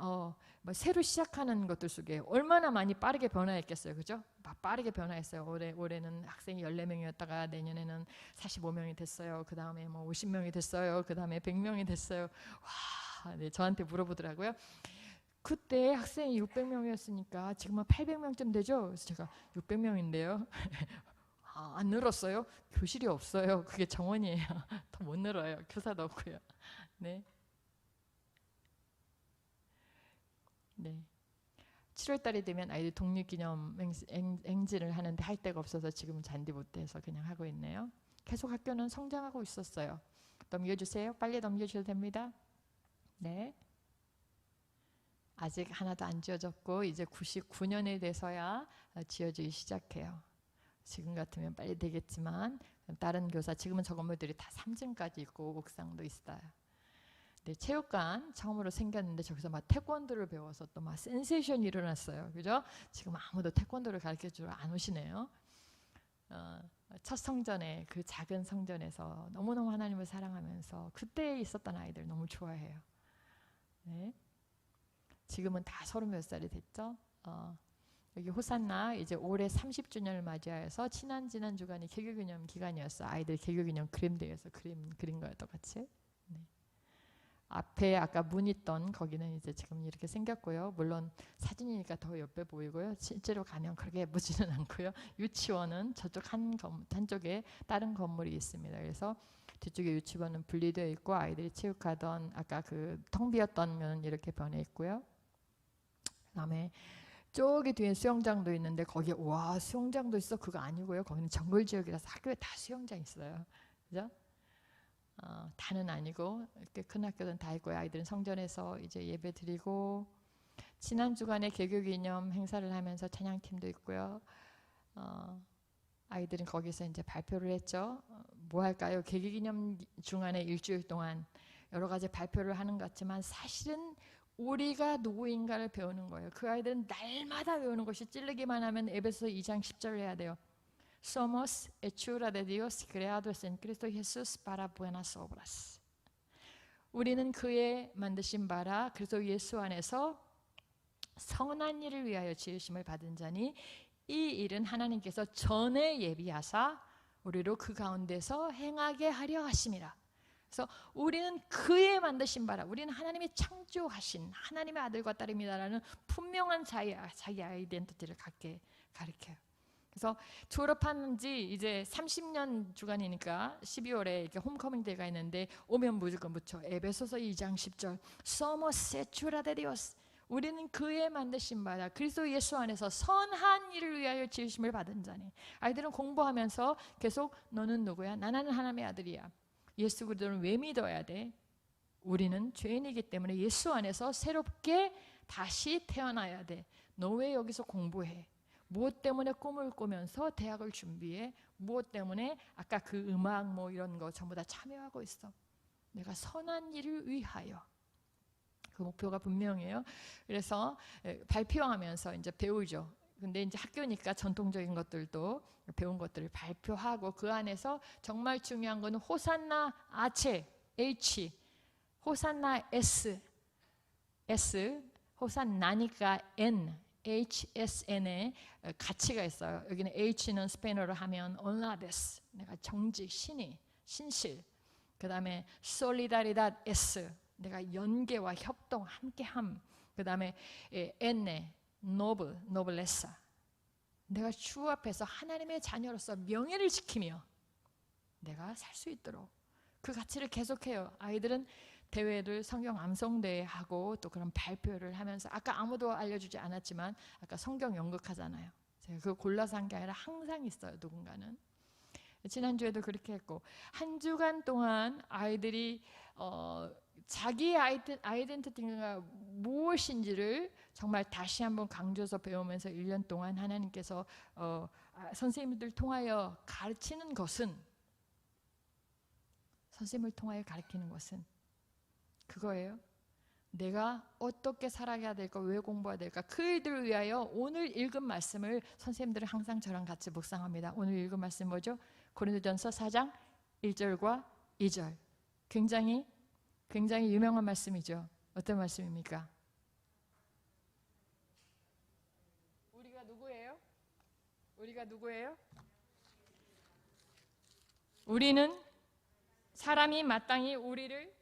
뭐 새로 시작하는 것들 속에 얼마나 많이 빠르게 변화했겠어요. 그죠? 빠르게 변화했어요. 올해는 학생이 14명이었다가 내년에는 45명이 됐어요. 그 다음에 뭐 50명이 됐어요. 그 다음에 100명이 됐어요. 와, 네, 저한테 물어보더라고요. 그때 학생이 600명이었으니까 지금은 800명쯤 되죠? 그래서 제가 600명인데요. 안 늘었어요? 교실이 없어요. 그게 정원이에요. 더 못 늘어요. 교사도 없고요. 네. 네. 7월 달이 되면 아이들 독립기념 행진을 하는데 할 데가 없어서 지금은 잔디 못해서 그냥 하고 있네요. 계속 학교는 성장하고 있었어요. 넘겨주세요. 빨리 넘겨주셔도 됩니다. 네. 아직 하나도 안 지어졌고 이제 99년이 돼서야 지어지기 시작해요. 지금 같으면 빨리 되겠지만 다른 교사 지금은 저 건물들이 다 3층까지 있고 옥상도 있어요. 네, 체육관 처음으로 생겼는데 저기서 막 태권도를 배워서 또 막 센세이션이 일어났어요. 그죠? 지금 아무도 태권도를 가르쳐주러 안 오시네요. 첫 성전에 그 작은 성전에서 너무너무 하나님을 사랑하면서 그때 있었던 아이들 너무 좋아해요. 네. 지금은 다 30몇 살이 됐죠. 여기 호산나 이제 올해 30주년을 맞이하여서 지난 주간이 개교기념 기간이었어. 아이들 개교기념 그림대회에서 그린 거예요, 똑같이. 네. 앞에 아까 문 있던 거기는 이제 지금 이렇게 생겼고요. 물론 사진이니까 더 옆에 보이고요. 실제로 가면 그렇게 예쁘지는 않고요. 유치원은 저쪽 한쪽에 다른 건물이 있습니다. 그래서 뒤쪽에 유치원은 분리되어 있고 아이들이 체육하던 아까 그 텅 비었던 면 이렇게 변해 있고요. 그다음에 저기 뒤에 수영장도 있는데 거기에 와 수영장도 있어? 그거 아니고요. 거기는 정글 지역이라서 학교에 다 수영장 있어요. 그죠? 다는 아니고 이렇게 큰 학교는 다 있고요. 아이들은 성전에서 이제 예배 드리고 지난 주간에 개교 기념 행사를 하면서 찬양팀도 있고요. 아이들은 거기서 이제 발표를 했죠. 뭐 할까요? 개교 기념 중간에 일주일 동안 여러 가지 발표를 하는 것 같지만 사실은 우리가 누구인가를 배우는 거예요. 그 아이들은 날마다 배우는 것이 찔르기만 하면 에베소 2장 10절을 해야 돼요. Somos hechura de Dios creados en Cristo Jesús para buenas obras. 우리는 그의 만드신 바라 그리스도 예수 안에서 선한 일을 위하여 지으심을 받은 자니 이 일은 하나님께서 전에 예비하사 우리로 그 가운데서 행하게 하려 하심이라. 그래서 우리는 그의 만드신 바라, 우리는 하나님이 창조하신 하나님의 아들과 딸입니다라는 분명한 자기 아이덴티티를 갖게 가르쳐요. 그래서 졸업한 지 이제 30년 주간이니까 12월에 이렇게 홈커밍 데이가 있는데 오면 무조건 붙여. 에베소서 2장 10절. Somos hechura de Dios. 우리는 그의 만드신 바라 그리스도 예수 안에서 선한 일을 위하여 지으심을 받은 자니. 아이들은 공부하면서 계속 너는 누구야? 나는 하나님의 아들이야. 예수 그리스도를 왜 믿어야 돼? 우리는 죄인이기 때문에 예수 안에서 새롭게 다시 태어나야 돼. 너 왜 여기서 공부해? 무엇 때문에 꿈을 꾸면서 대학을 준비해? 무엇 때문에 아까 그 음악 뭐 이런 거 전부 다 참여하고 있어? 내가 선한 일을 위하여. 그 목표가 분명해요. 그래서 발표하면서 이제 배우죠. 근데 이제 학교니까 전통적인 것들도 배운 것들을 발표하고 그 안에서 정말 중요한 거는 호산나 아체 H, 호산나 S, 호산나니까 N, HSN의 가치가 있어요. 여기는 H는 스페인어로 하면 honradez, 내가 정직, 신의, 신실. 그 다음에 solidaridad S, 내가 연계와 협동, 함께함. 그 다음에 N, nobleza, 내가 주 앞에서 하나님의 자녀로서 명예를 지키며 내가 살 수 있도록 그 가치를 계속해요. 아이들은 대회를 성경 암송대회 하고 또 그런 발표를 하면서 아까 아무도 알려주지 않았지만 아까 성경 연극하잖아요. 제가 그거 골라서 한 게 아니라 항상 있어요. 누군가는. 지난주에도 그렇게 했고 한 주간 동안 아이들이 자기 아이덴티티가 무엇인지를 정말 다시 한번 강조해서 배우면서 1년 동안 하나님께서 선생님들 통하여 가르치는 것은 선생님을 통하여 가르치는 것은 그거예요. 내가 어떻게 살아가야 될까, 왜 공부해야 될까, 그 일들을 위하여 오늘 읽은 말씀을 선생님들은 항상 저랑 같이 묵상합니다. 오늘 읽은 말씀 뭐죠? 고린도전서 4장 1절과 2절. 굉장히 유명한 말씀이죠. 어떤 말씀입니까? 우리가 누구예요? 우리는 사람이 마땅히 우리를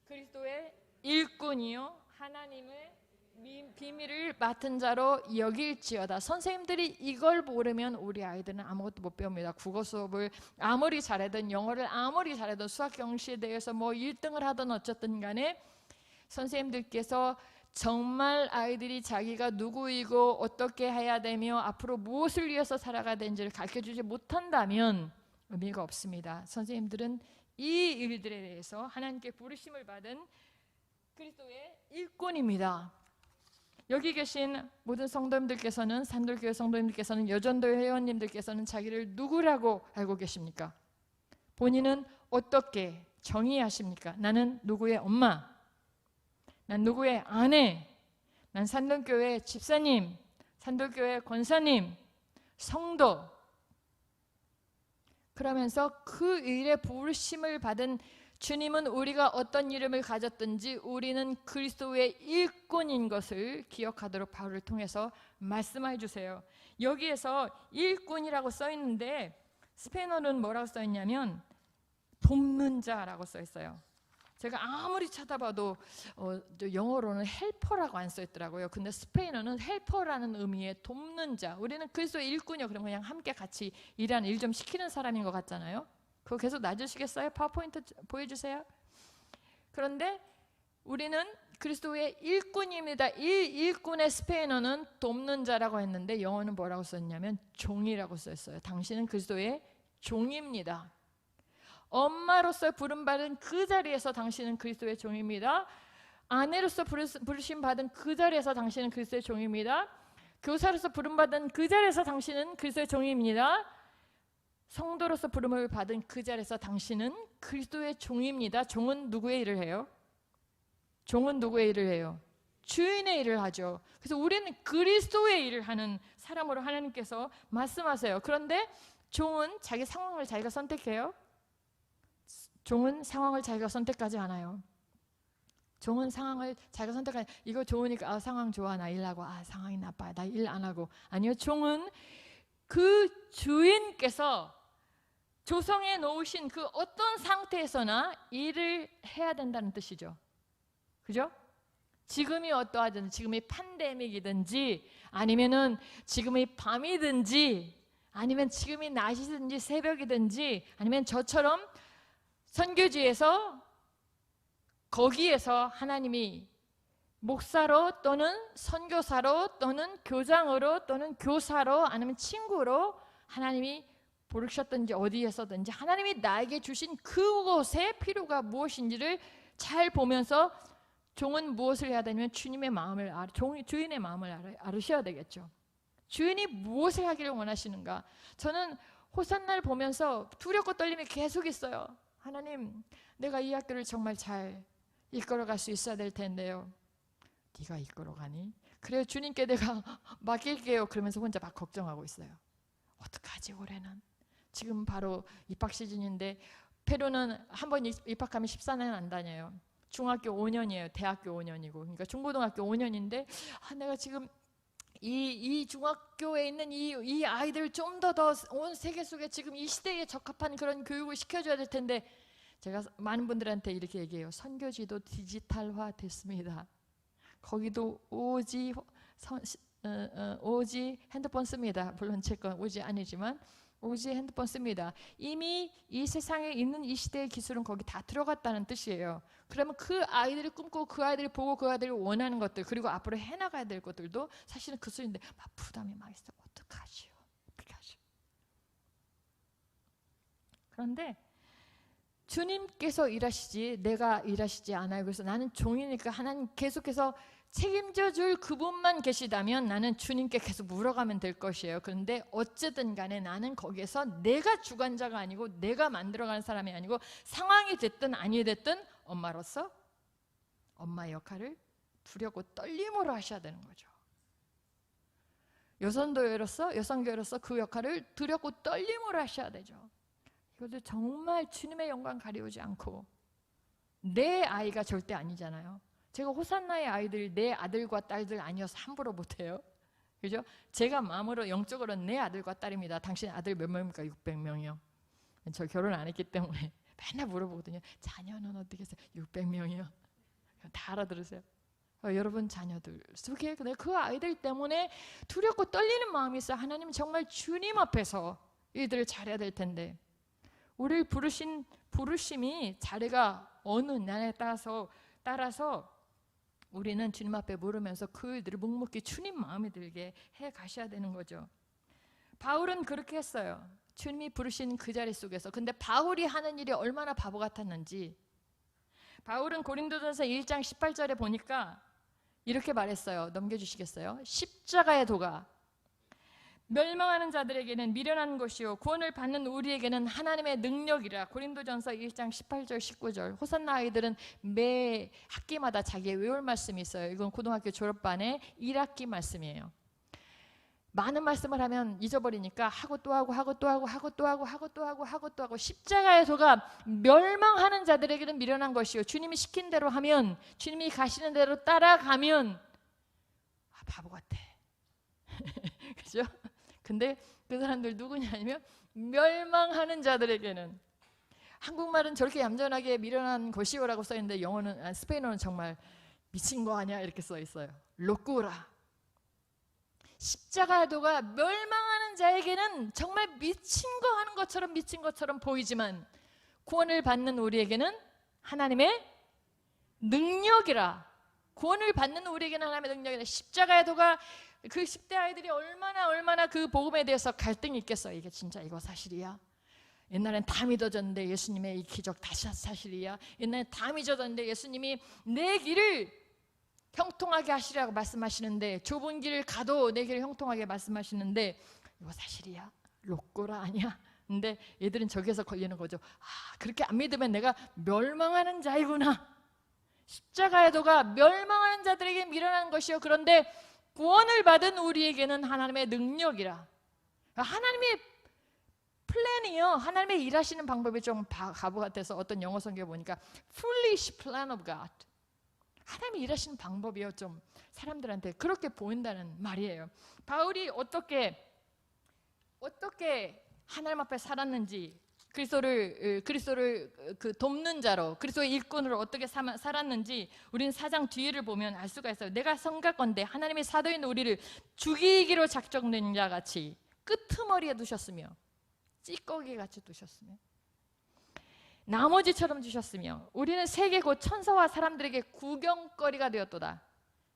그리스도의 일꾼이요 하나님의 비밀을 맡은 자로 여길지어다. 선생님들이 이걸 모르면 우리 아이들은 아무것도 못 배웁니다. 국어 수업을 아무리 잘하든 영어를 아무리 잘하든 수학 경시에 대해서 뭐 1등을 하든 어쨌든 간에 선생님들께서 정말 아이들이 자기가 누구이고 어떻게 해야 되며 앞으로 무엇을 위해서 살아가야 되는지를 가르쳐주지 못한다면 의미가 없습니다. 선생님들은 이 일들에 대해서 하나님께 부르심을 받은 그리스도의 일꾼입니다. 여기 계신 모든 성도님들께서는, 산돌교회 성도님들께서는, 여전도 회원님들께서는 자기를 누구라고 알고 계십니까? 본인은 어떻게 정의하십니까? 나는 누구의 엄마, 난 누구의 아내, 난 산돌교회 집사님, 산돌교회 권사님, 성도. 그러면서 그 일에 부르심을 받은 주님은 우리가 어떤 이름을 가졌든지 우리는 그리스도의 일꾼인 것을 기억하도록 바울을 통해서 말씀해 주세요. 여기에서 일꾼이라고 써 있는데 스페인어는 뭐라고 써 있냐면 돕는 자라고 써 있어요. 제가 아무리 찾아봐도 영어로는 헬퍼라고 안 써 있더라고요. 근데 스페인어는 헬퍼라는 의미의 돕는 자. 우리는 그리스도의 일꾼이요. 그럼 그냥 함께 같이 일하는, 일 좀 시키는 사람인 것 같잖아요. 그거 계속 놔주시겠어요? 파워포인트 보여주세요. 그런데 우리는 그리스도의 일꾼입니다. 일꾼의 스페인어는 돕는 자라고 했는데 영어는 뭐라고 썼냐면 종이라고 썼어요. 당신은 그리스도의 종입니다. 엄마로서 부름받은 그 자리에서 당신은 그리스도의 종입니다. 아내로서 부르심 받은 그 자리에서 당신은 그리스도의 종입니다. 교사로서 부름받은 그 자리에서 당신은 그리스도의 종입니다. 성도로서 부름을 받은 그 자리에서 당신은 그리스도의 종입니다. 종은 누구의 일을 해요? 종은 누구의 일을 해요? 주인의 일을 하죠. 그래서 우리는 그리스도의 일을 하는 사람으로 하나님께서 말씀하세요. 그런데 종은 자기 상황을 자기가 선택해요? 종은 상황을 자기가 선택하지 않아요. 종은 상황을 자기가 선택하지, 이거 좋으니까 상황 좋아 나 일하고, 상황이 나빠 나 일 안 하고. 아니요, 종은 그 주인께서 조성해 놓으신 그 어떤 상태에서나 일을 해야 된다는 뜻이죠. 그죠? 지금이 어떠하든지, 지금이 팬데믹이든지, 아니면은 지금이 밤이든지, 아니면 지금이 낮이든지 새벽이든지, 아니면 저처럼 선교지에서 거기에서 하나님이 목사로 또는 선교사로 또는 교장으로 또는 교사로 아니면 친구로 하나님이 부르셨든지 어디에서든지 하나님이 나에게 주신 그곳의 필요가 무엇인지를 잘 보면서 종은 무엇을 해야 되냐면 주인의 마음을 알으셔야 되겠죠. 주인이 무엇을 하기를 원하시는가. 저는 호산나를 보면서 두렵고 떨림이 계속 있어요. 하나님, 내가 이 학교를 정말 잘 이끌어갈 수 있어야 될 텐데요. 네가 이끌어가니? 그래요, 주님께 내가 맡길게요. 그러면서 혼자 막 걱정하고 있어요. 어떡하지 올해는? 지금 바로 입학 시즌인데 페루는 한 번 입학하면 14년 안 다녀요. 중학교 5년이에요. 대학교 5년이고. 그러니까 중고등학교 5년인데 내가 지금 이 중학교에 있는 이 아이들 좀 더 온 세계 속에 지금 이 시대에 적합한 그런 교육을 시켜줘야 될 텐데, 제가 많은 분들한테 이렇게 얘기해요. 선교지도 디지털화 됐습니다. 거기도 오지 핸드폰 씁니다. 물론 제 건 오지 아니지만 오지 핸드폰 씁니다. 이미 이 세상에 있는 이 시대의 기술은 거기 다 들어갔다는 뜻이에요. 그러면 그 아이들이 꿈꾸고 그 아이들이 보고 그 아이들이 원하는 것들, 그리고 앞으로 해나가야 될 것들도 사실은 그 수인데 막 부담이 막 있어. 어떡하지요? 그런데 주님께서 일하시지 내가 일하시지 않아요. 그래서 나는 종이니까 하나님 계속해서 책임져 줄 그분만 계시다면 나는 주님께 계속 물어가면 될 것이에요. 그런데 어쨌든 간에 나는 거기에서 내가 주관자가 아니고 내가 만들어가는 사람이 아니고 상황이 됐든 아니 됐든 엄마로서 엄마의 역할을 두렵고 떨림으로 하셔야 되는 거죠. 여성교회로서 그 역할을 두렵고 떨림으로 하셔야 되죠. 이것도 정말 주님의 영광 가리우지 않고, 내 아이가 절대 아니잖아요. 제가 호산나의 아이들 내 아들과 딸들 아니어서 함부로 못해요. 그죠? 제가 마음으로 영적으로 내 아들과 딸입니다. 당신 아들 몇 명입니까? 600명이요. 저 결혼 안 했기 때문에 맨날 물어보거든요. 자녀는 어떻게 했어요? 600명이요. 다 알아들으세요. 여러분 자녀들 속에 그 아이들 때문에 두렵고 떨리는 마음이 있어요. 하나님 정말 주님 앞에서 이들을 잘해야 될 텐데, 우리를 부르신 부르심이 자리가 어느 날에 따라서 우리는 주님 앞에 물으면서 그 일들을 묵묵히 주님 마음에 들게 해 가셔야 되는 거죠. 바울은 그렇게 했어요. 주님이 부르신 그 자리 속에서. 근데 바울이 하는 일이 얼마나 바보 같았는지, 바울은 고린도전서 1장 18절에 보니까 이렇게 말했어요. 넘겨주시겠어요? 십자가의 도가 멸망하는 자들에게는 미련한 것이요 구원을 받는 우리에게는 하나님의 능력이라. 고린도전서 1장 18절 19절. 호산나 아이들은 매 학기마다 자기의 외울 말씀이 있어요. 이건 고등학교 졸업반의 1학기 말씀이에요. 많은 말씀을 하면 잊어버리니까 하고 또 하고 하고 또 하고 하고 또 하고 하고 또 하고 하고 또 하고. 십자가의 도가 멸망하는 자들에게는 미련한 것이요 주님이 시킨 대로 하면, 주님이 가시는 대로 따라가면 바보 같아. 그죠? 근데 그 사람들 누구냐면 멸망하는 자들에게는. 한국말은 저렇게 얌전하게 미련한 것이요라고 써있는데 영어는 스페인어는 정말 미친 거 아니야 이렇게 써있어요. 로꾸라. 십자가의 도가 멸망하는 자에게는 정말 미친 거 하는 것처럼 미친 것처럼 보이지만 구원을 받는 우리에게는 하나님의 능력이라. 구원을 받는 우리에게는 하나님의 능력이다. 십자가의 도가 그 10대 아이들이 얼마나 그 복음에 대해서 갈등이 있겠어. 이게 진짜 이거 사실이야? 옛날엔 다 믿어졌는데 예수님의 이 기적 다시 사실이야? 옛날엔 다 믿어졌는데 예수님이 내 길을 형통하게 하시라고 말씀하시는데, 좁은 길을 가도 내 길을 형통하게 말씀하시는데 이거 사실이야? 로꼬라 아니야? 근데 얘들은 저기에서 걸리는 거죠. 그렇게 안 믿으면 내가 멸망하는 자이구나. 십자가의 도가 멸망하는 자들에게 미련한 것이요, 그런데 구원을 받은 우리에게는 하나님의 능력이라. 하나님의 플랜이요, 하나님의 일하시는 방법이 좀 바보 같아서 어떤 영어 성경에 보니까 foolish plan of God, 하나님이 일하시는 방법이요, 좀 사람들한테 그렇게 보인다는 말이에요. 바울이 어떻게 하나님 앞에 살았는지, 그리스도를 그 돕는 자로, 그리스도의 일꾼으로 어떻게 살았는지 우리는 4장 뒤를 보면 알 수가 있어요. 내가 성가건대 하나님의 사도인 우리를 죽이기로 작정된 자 같이 끄트머리에 두셨으며, 찌꺼기 같이 두셨으며, 나머지처럼 주셨으며, 우리는 세계 곧 천사와 사람들에게 구경거리가 되었도다.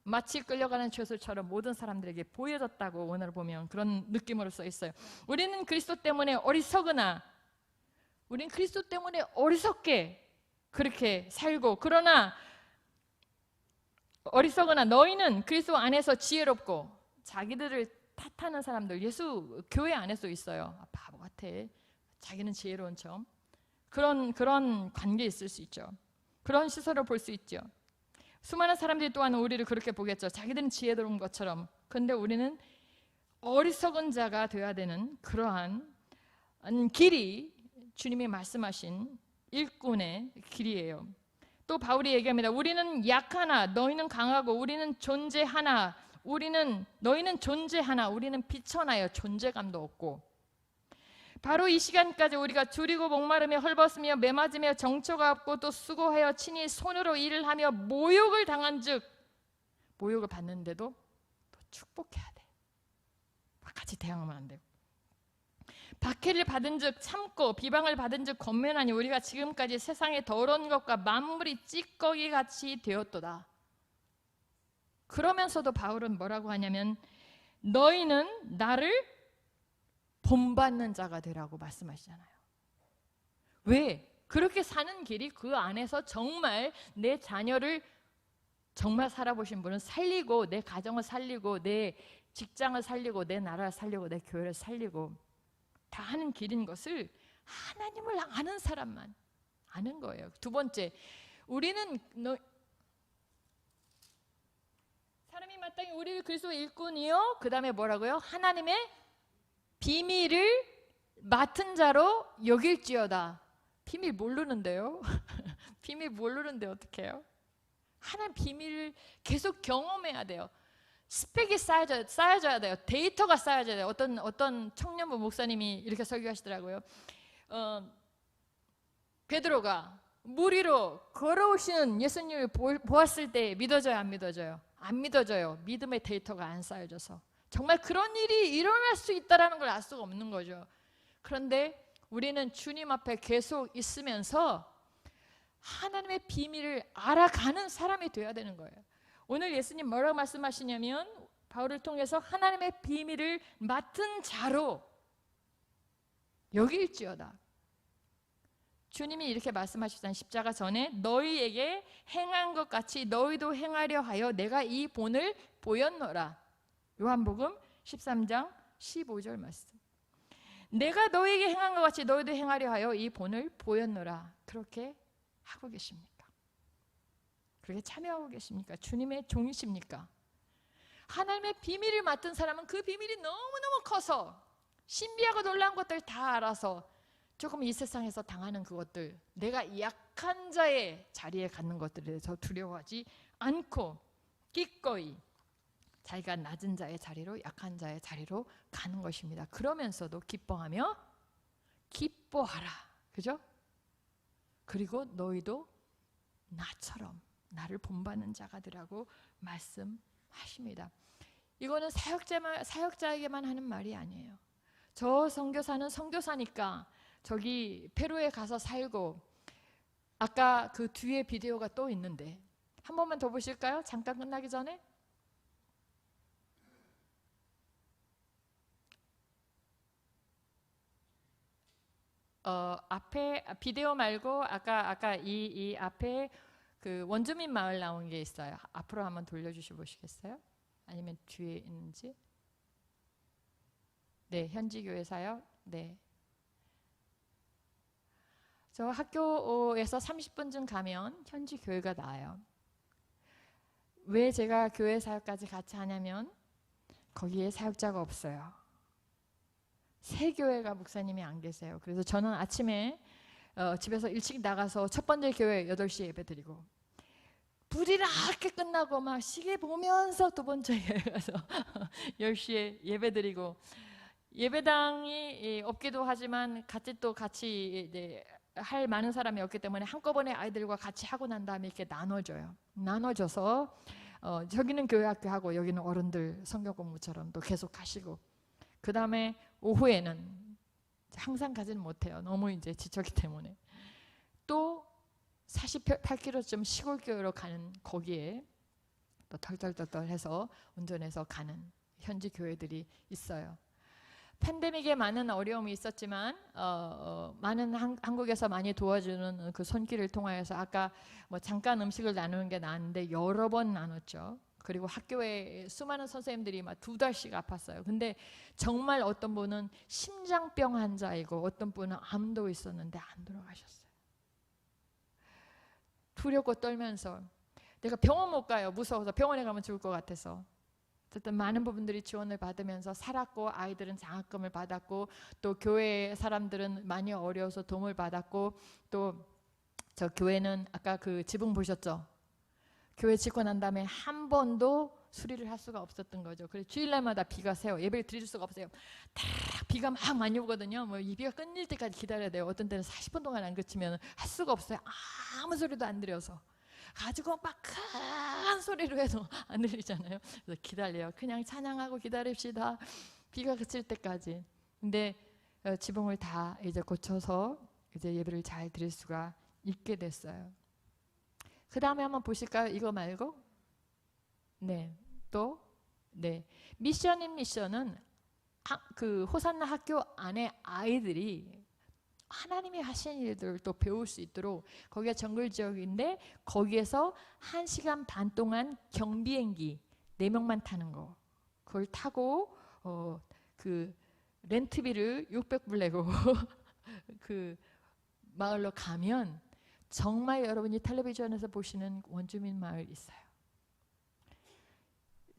마치 끌려가는 죄수처럼 모든 사람들에게 보여졌다고 오늘 보면 그런 느낌으로 써 있어요. 우리는 그리스도 때문에 우린 그리스도 때문에 어리석게 그렇게 살고, 그러나 어리석으나 너희는 그리스도 안에서 지혜롭고. 자기들을 탓하는 사람들, 예수 교회 안에서 있어요. 바보 같아, 자기는 지혜로운 척. 그런 관계 있을 수 있죠. 그런 시선을 볼 수 있죠. 수많은 사람들이 또한 우리를 그렇게 보겠죠. 자기들은 지혜로운 것처럼. 그런데 우리는 어리석은 자가 되어야 되는 그러한 길이 주님이 말씀하신 일꾼의 길이에요. 또 바울이 얘기합니다. 우리는 약하나 너희는 강하고, 우리는 존재하나 너희는 존재하나 우리는 비천하여 존재감도 없고. 바로 이 시간까지 우리가 줄이고 목마르며 헐벗으며 매맞으며 정처가 없고 또 수고하여 친히 손으로 일을 하며 모욕을 당한즉, 모욕을 받는데도 또 축복해야 돼. 같이 대항하면 안 돼요. 박해를 받은즉 참고 비방을 받은즉 권면하니 우리가 지금까지 세상의 더러운 것과 만물이 찌꺼기 같이 되었도다. 그러면서도 바울은 뭐라고 하냐면 너희는 나를 본받는 자가 되라고 말씀하시잖아요. 왜? 그렇게 사는 길이, 그 안에서 정말 내 자녀를 정말 살아보신 분은 살리고, 내 가정을 살리고, 내 직장을 살리고, 내 나라를 살리고, 내 교회를 살리고 다 하는 길인 것을 하나님을 아는 사람만 아는 거예요. 두 번째, 우리는 사람이 마땅히 우리를 그리스도 일꾼이요, 그 다음에 뭐라고요? 하나님의 비밀을 맡은 자로 여길지어다. 비밀 모르는데요? 비밀 모르는데 어떻게 해요? 하나님 비밀을 계속 경험해야 돼요. 스펙이 쌓여져야 돼요. 데이터가 쌓여져야 돼요. 어떤 청년부 목사님이 이렇게 설교하시더라고요. 베드로가 물 위로 걸어오시는 예수님을 보았을 때 믿어져요, 안 믿어져요? 안 믿어져요. 믿음의 데이터가 안 쌓여져서. 정말 그런 일이 일어날 수 있다는 걸 알 수가 없는 거죠. 그런데 우리는 주님 앞에 계속 있으면서 하나님의 비밀을 알아가는 사람이 되어야 되는 거예요. 오늘 예수님 뭐라고 말씀하시냐면, 바울을 통해서 하나님의 비밀을 맡은 자로 여길지어다. 주님이 이렇게 말씀하시잖아요. 십자가 전에 너희에게 행한 것 같이 너희도 행하려 하여 내가 이 본을 보였노라. 요한복음 13장 15절 말씀. 내가 너희에게 행한 것 같이 너희도 행하려 하여 이 본을 보였노라. 그렇게 하고 계십니까? 그렇게 참여하고 계십니까? 주님의 종이십니까? 하나님의 비밀을 맡은 사람은 그 비밀이 너무너무 커서 신비하고 놀라운 것들 다 알아서 조금 이 세상에서 당하는 그것들, 내가 약한 자의 자리에 갖는 것들에 대해서 두려워하지 않고 기꺼이 자기가 낮은 자의 자리로, 약한 자의 자리로 가는 것입니다. 그러면서도 기뻐하며 기뻐하라. 그죠? 그리고 너희도 나처럼 나를 본받는 자가 되라고 말씀하십니다. 이거는 사역자에게만 하는 말이 아니에요. 저 선교사는 선교사니까 저기 페루에 가서 살고, 아까 그 뒤에 비디오가 또 있는데 한 번만 더 보실까요? 잠깐 끝나기 전에. 앞에 비디오 말고 아까 이 앞에 그 원주민 마을 나온 게 있어요. 앞으로 한번 돌려주시 보시겠어요? 아니면 뒤에 있는지? 네, 현지 교회사요. 네. 저 학교에서 30분쯤 가면 현지 교회가 나와요. 왜 제가 교회 사역까지 같이 하냐면 거기에 사역자가 없어요. 새 교회가 목사님이 안 계세요. 그래서 저는 아침에 집에서 일찍 나가서 첫 번째 교회 8시에 예배 드리고 불이 낮게 끝나고 막 시계 보면서 두 번째 교회 가서 10시에 예배 드리고 예배당이 없기도 하지만 같이 이제 할 많은 사람이 없기 때문에 한꺼번에 아이들과 같이 하고 난 다음에 이렇게 나눠줘요. 나눠줘서 저기는 교회 학교 하고 여기는 어른들 성경 공부처럼 또 계속 하시고 그 다음에 오후에는 항상 가지는 못해요. 너무 이제 지쳤기 때문에 또 48km쯤 시골 교회로 가는 거기에 또 덜덜덜덜 해서 운전해서 가는 현지 교회들이 있어요. 팬데믹에 많은 어려움이 있었지만 많은 한국에서 많이 도와주는 그 손길을 통하여서 아까 뭐 잠깐 음식을 나누는 게 나았는데 여러 번 나눴죠. 그리고 학교에 수많은 선생님들이 막 2달씩 아팠어요. 근데 정말 어떤 분은 심장병 환자이고 어떤 분은 암도 있었는데 안 돌아가셨어요. 두렵고 떨면서 내가 병원 못 가요. 무서워서 병원에 가면 죽을 것 같아서. 어쨌든 많은 부분들이 지원을 받으면서 살았고 아이들은 장학금을 받았고 또 교회 사람들은 많이 어려워서 도움을 받았고 또 저 교회는 아까 그 지붕 보셨죠? 교회 짓고 난 다음에 한 번도 수리를 할 수가 없었던 거죠. 그래서 주일날마다 비가 새요. 예배를 드릴 수가 없어요. 딱 비가 막 많이 오거든요. 뭐 이 비가 끊일 때까지 기다려야 돼요. 어떤 때는 40분 동안 안 그치면 할 수가 없어요. 아무 소리도 안 들려서. 가지고 막 큰 소리로 해도 안 들리잖아요. 그래서 기다려요. 그냥 찬양하고 기다립시다. 비가 그칠 때까지. 근데 지붕을 다 이제 고쳐서 이제 예배를 잘 드릴 수가 있게 됐어요. 그 다음에 한번 보실까요? 이거 말고. 네. 또 네. 미션인 미션은 그 호산나 학교 안에 아이들이 하나님이 하신 일들을 또 배울 수 있도록 거기가 정글 지역인데 거기에서 1시간 반 동안 경비행기 4명만 타는 거 그걸 타고 그 렌트비를 600불 내고 그 마을로 가면 정말 여러분이 텔레비전에서 보시는 원주민 마을 있어요.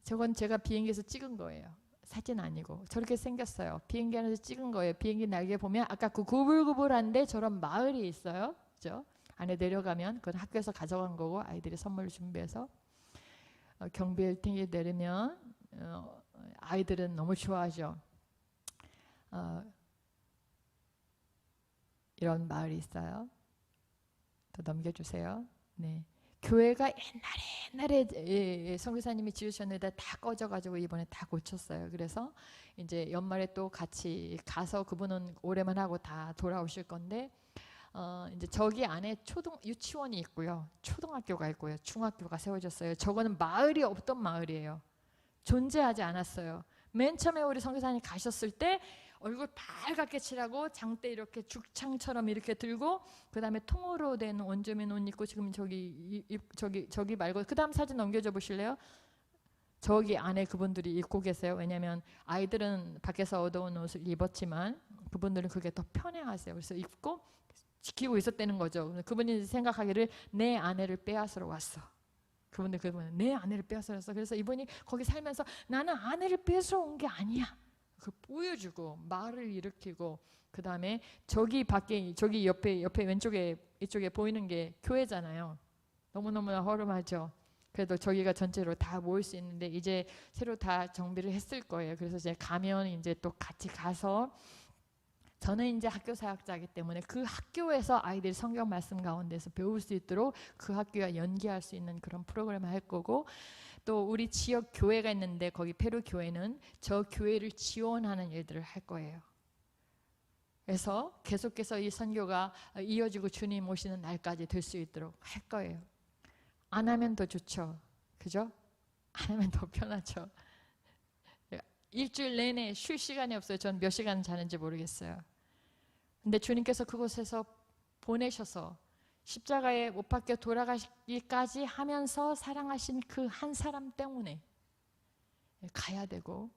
저건 제가 비행기에서 찍은 거예요. 사진 아니고 저렇게 생겼어요. 비행기 안에서 찍은 거예요. 비행기 날개 보면 아까 그 구불구불한데 저런 마을이 있어요. 그죠? 안에 내려가면 그건 학교에서 가져간 거고 아이들이 선물을 준비해서 경비일팅이 내리면 아이들은 너무 좋아하죠. 이런 마을이 있어요. 더 넘겨주세요. 네. 교회가 옛날에 선교사님이 지으셨는데 다 꺼져가지고 이번에 다 고쳤어요. 그래서 이제 연말에 또 같이 가서 그분은 오래만 하고 다 돌아오실 건데 이제 저기 안에 유치원이 있고요. 초등학교가 있고요. 중학교가 세워졌어요. 저거는 마을이 없던 마을이에요. 존재하지 않았어요. 맨 처음에 우리 선교사님 가셨을 때 얼굴 빨갛게 칠하고 장대 이렇게 죽창처럼 이렇게 들고 그 다음에 통으로 된 원주민 옷 입고 지금 저기 말고 그 다음 사진 넘겨줘 보실래요? 저기 안에 그분들이 입고 계세요. 왜냐하면 아이들은 밖에서 얻어온 옷을 입었지만 그분들은 그게 더 편해하세요. 그래서 입고 지키고 있었다는 거죠. 그분이 생각하기를 내 아내를 빼앗으러 왔어. 그분은 내 아내를 빼앗으러 왔어. 그래서 이분이 거기 살면서 나는 아내를 빼앗으러 온 게 아니야. 그 보여주고 말을 일으키고 그 다음에 저기 밖에 저기 옆에 왼쪽에 이쪽에 보이는 게 교회잖아요. 너무너무나 허름하죠. 그래도 저기가 전체로 다 모일 수 있는데 이제 새로 다 정비를 했을 거예요. 그래서 이제 가면 이제 또 같이 가서 저는 이제 학교 사역자이기 때문에 그 학교에서 아이들이 성경 말씀 가운데서 배울 수 있도록 그 학교와 연계할 수 있는 그런 프로그램을 할 거고 또 우리 지역 교회가 있는데 거기 페루 교회는 저 교회를 지원하는 일들을 할 거예요. 그래서 계속해서 이 선교가 이어지고 주님 오시는 날까지 될 수 있도록 할 거예요. 안 하면 더 좋죠. 그죠? 안 하면 더 편하죠. 일주일 내내 쉴 시간이 없어요. 전 몇 시간 자는지 모르겠어요. 근데 주님께서 그곳에서 보내셔서 십자가에 못 박혀 돌아가시기까지 하면서 사랑하신 그 한 사람 때문에 가야 되고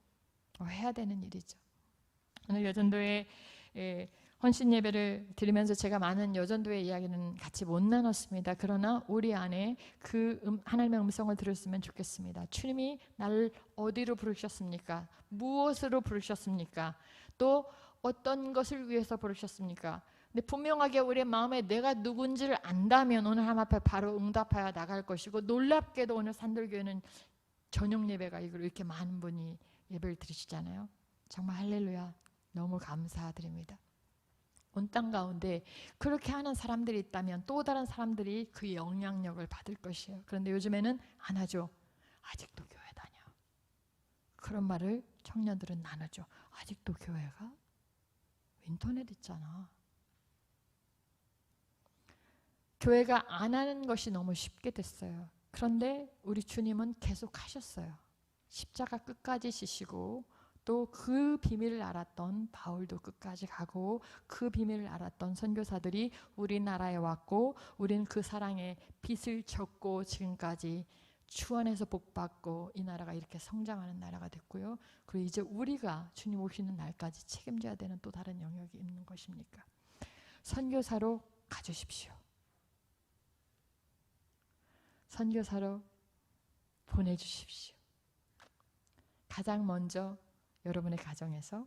해야 되는 일이죠. 오늘 여전도에 헌신 예배를 드리면서 제가 많은 여전도의 이야기는 같이 못 나눴습니다. 그러나 우리 안에 그 하나님의 음성을 들었으면 좋겠습니다. 주님이 나를 어디로 부르셨습니까? 무엇으로 부르셨습니까? 또 어떤 것을 위해서 부르셨습니까? 근데 분명하게 우리의 마음에 내가 누군지를 안다면 오늘 하나님 앞에 바로 응답하여 나갈 것이고, 놀랍게도 오늘 산돌교회는 저녁 예배가 이렇게 많은 분이 예배를 드리시잖아요. 정말 할렐루야, 너무 감사드립니다. 온 땅 가운데 그렇게 하는 사람들이 있다면 또 다른 사람들이 그 영향력을 받을 것이에요. 그런데 요즘에는 안 하죠. 아직도 교회 다녀. 그런 말을 청년들은 나누죠. 아직도 교회가? 인터넷 있잖아. 교회가 안 하는 것이 너무 쉽게 됐어요. 그런데 우리 주님은 계속 하셨어요. 십자가 끝까지 지시고, 또 그 비밀을 알았던 바울도 끝까지 가고, 그 비밀을 알았던 선교사들이 우리나라에 왔고, 우린 그 사랑의 빛을 졌고 지금까지 주 안에서 복받고 이 나라가 이렇게 성장하는 나라가 됐고요. 그리고 이제 우리가 주님 오시는 날까지 책임져야 되는 또 다른 영역이 있는 것입니까? 선교사로 가주십시오. 선교사로 보내주십시오. 가장 먼저 여러분의 가정에서,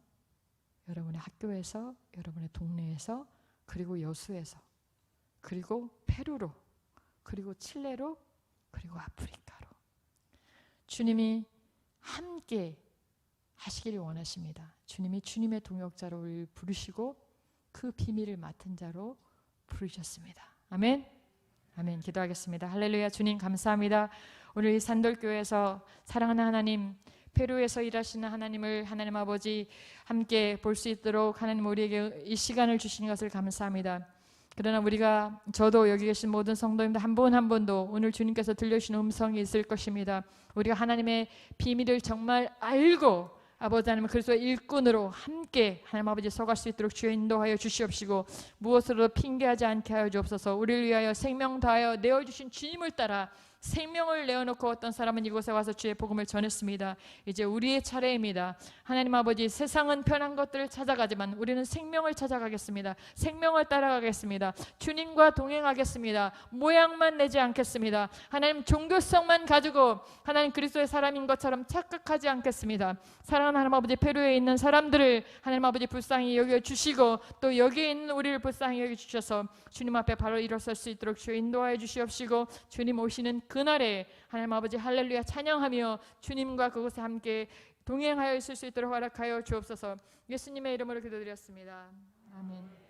여러분의 학교에서, 여러분의 동네에서, 그리고 여수에서, 그리고 페루로, 그리고 칠레로, 그리고 아프리카로 주님이 함께 하시기를 원하십니다. 주님이 주님의 동역자로 우리를 부르시고 그 비밀을 맡은 자로 부르셨습니다. 아멘. 아멘. 기도하겠습니다. 할렐루야. 주님 감사합니다. 오늘 이 산돌교회에서 사랑하는 하나님, 페루에서 일하시는 하나님을 하나님 아버지 함께 볼 수 있도록 하나님 우리에게 이 시간을 주신 것을 감사합니다. 그러나 우리가, 저도 여기 계신 모든 성도님들 한 분 한 분도 오늘 주님께서 들려주시는 음성이 있을 것입니다. 우리가 하나님의 비밀을 정말 알고 아버지 하나님 그리스도의 일꾼으로 함께 하나님 아버지 서갈 수 있도록 주여 인도하여 주시옵시고, 무엇으로도 핑계하지 않게 하여 주옵소서. 우리를 위하여 생명 다하여 내어주신 주님을 따라 생명을 내어놓고 어떤 사람은 이곳에 와서 주의 복음을 전했습니다. 이제 우리의 차례입니다. 하나님 아버지, 세상은 편한 것들을 찾아가지만 우리는 생명을 찾아가겠습니다. 생명을 따라가겠습니다. 주님과 동행하겠습니다. 모양만 내지 않겠습니다. 하나님 종교성만 가지고 하나님 그리스도의 사람인 것처럼 착각하지 않겠습니다. 사랑하는 하나님 아버지, 페루에 있는 사람들을 하나님 아버지 불쌍히 여겨주시고, 또 여기에 있는 우리를 불쌍히 여겨주셔서 주님 앞에 바로 일어설 수 있도록 주여 인도하여 주시옵시고, 주님 오시는 그날에 하나님 아버지 할렐루야 찬양하며 주님과 그곳에 함께 동행하여 있을 수 있도록 허락하여 주옵소서. 예수님의 이름으로 기도드렸습니다. 아멘.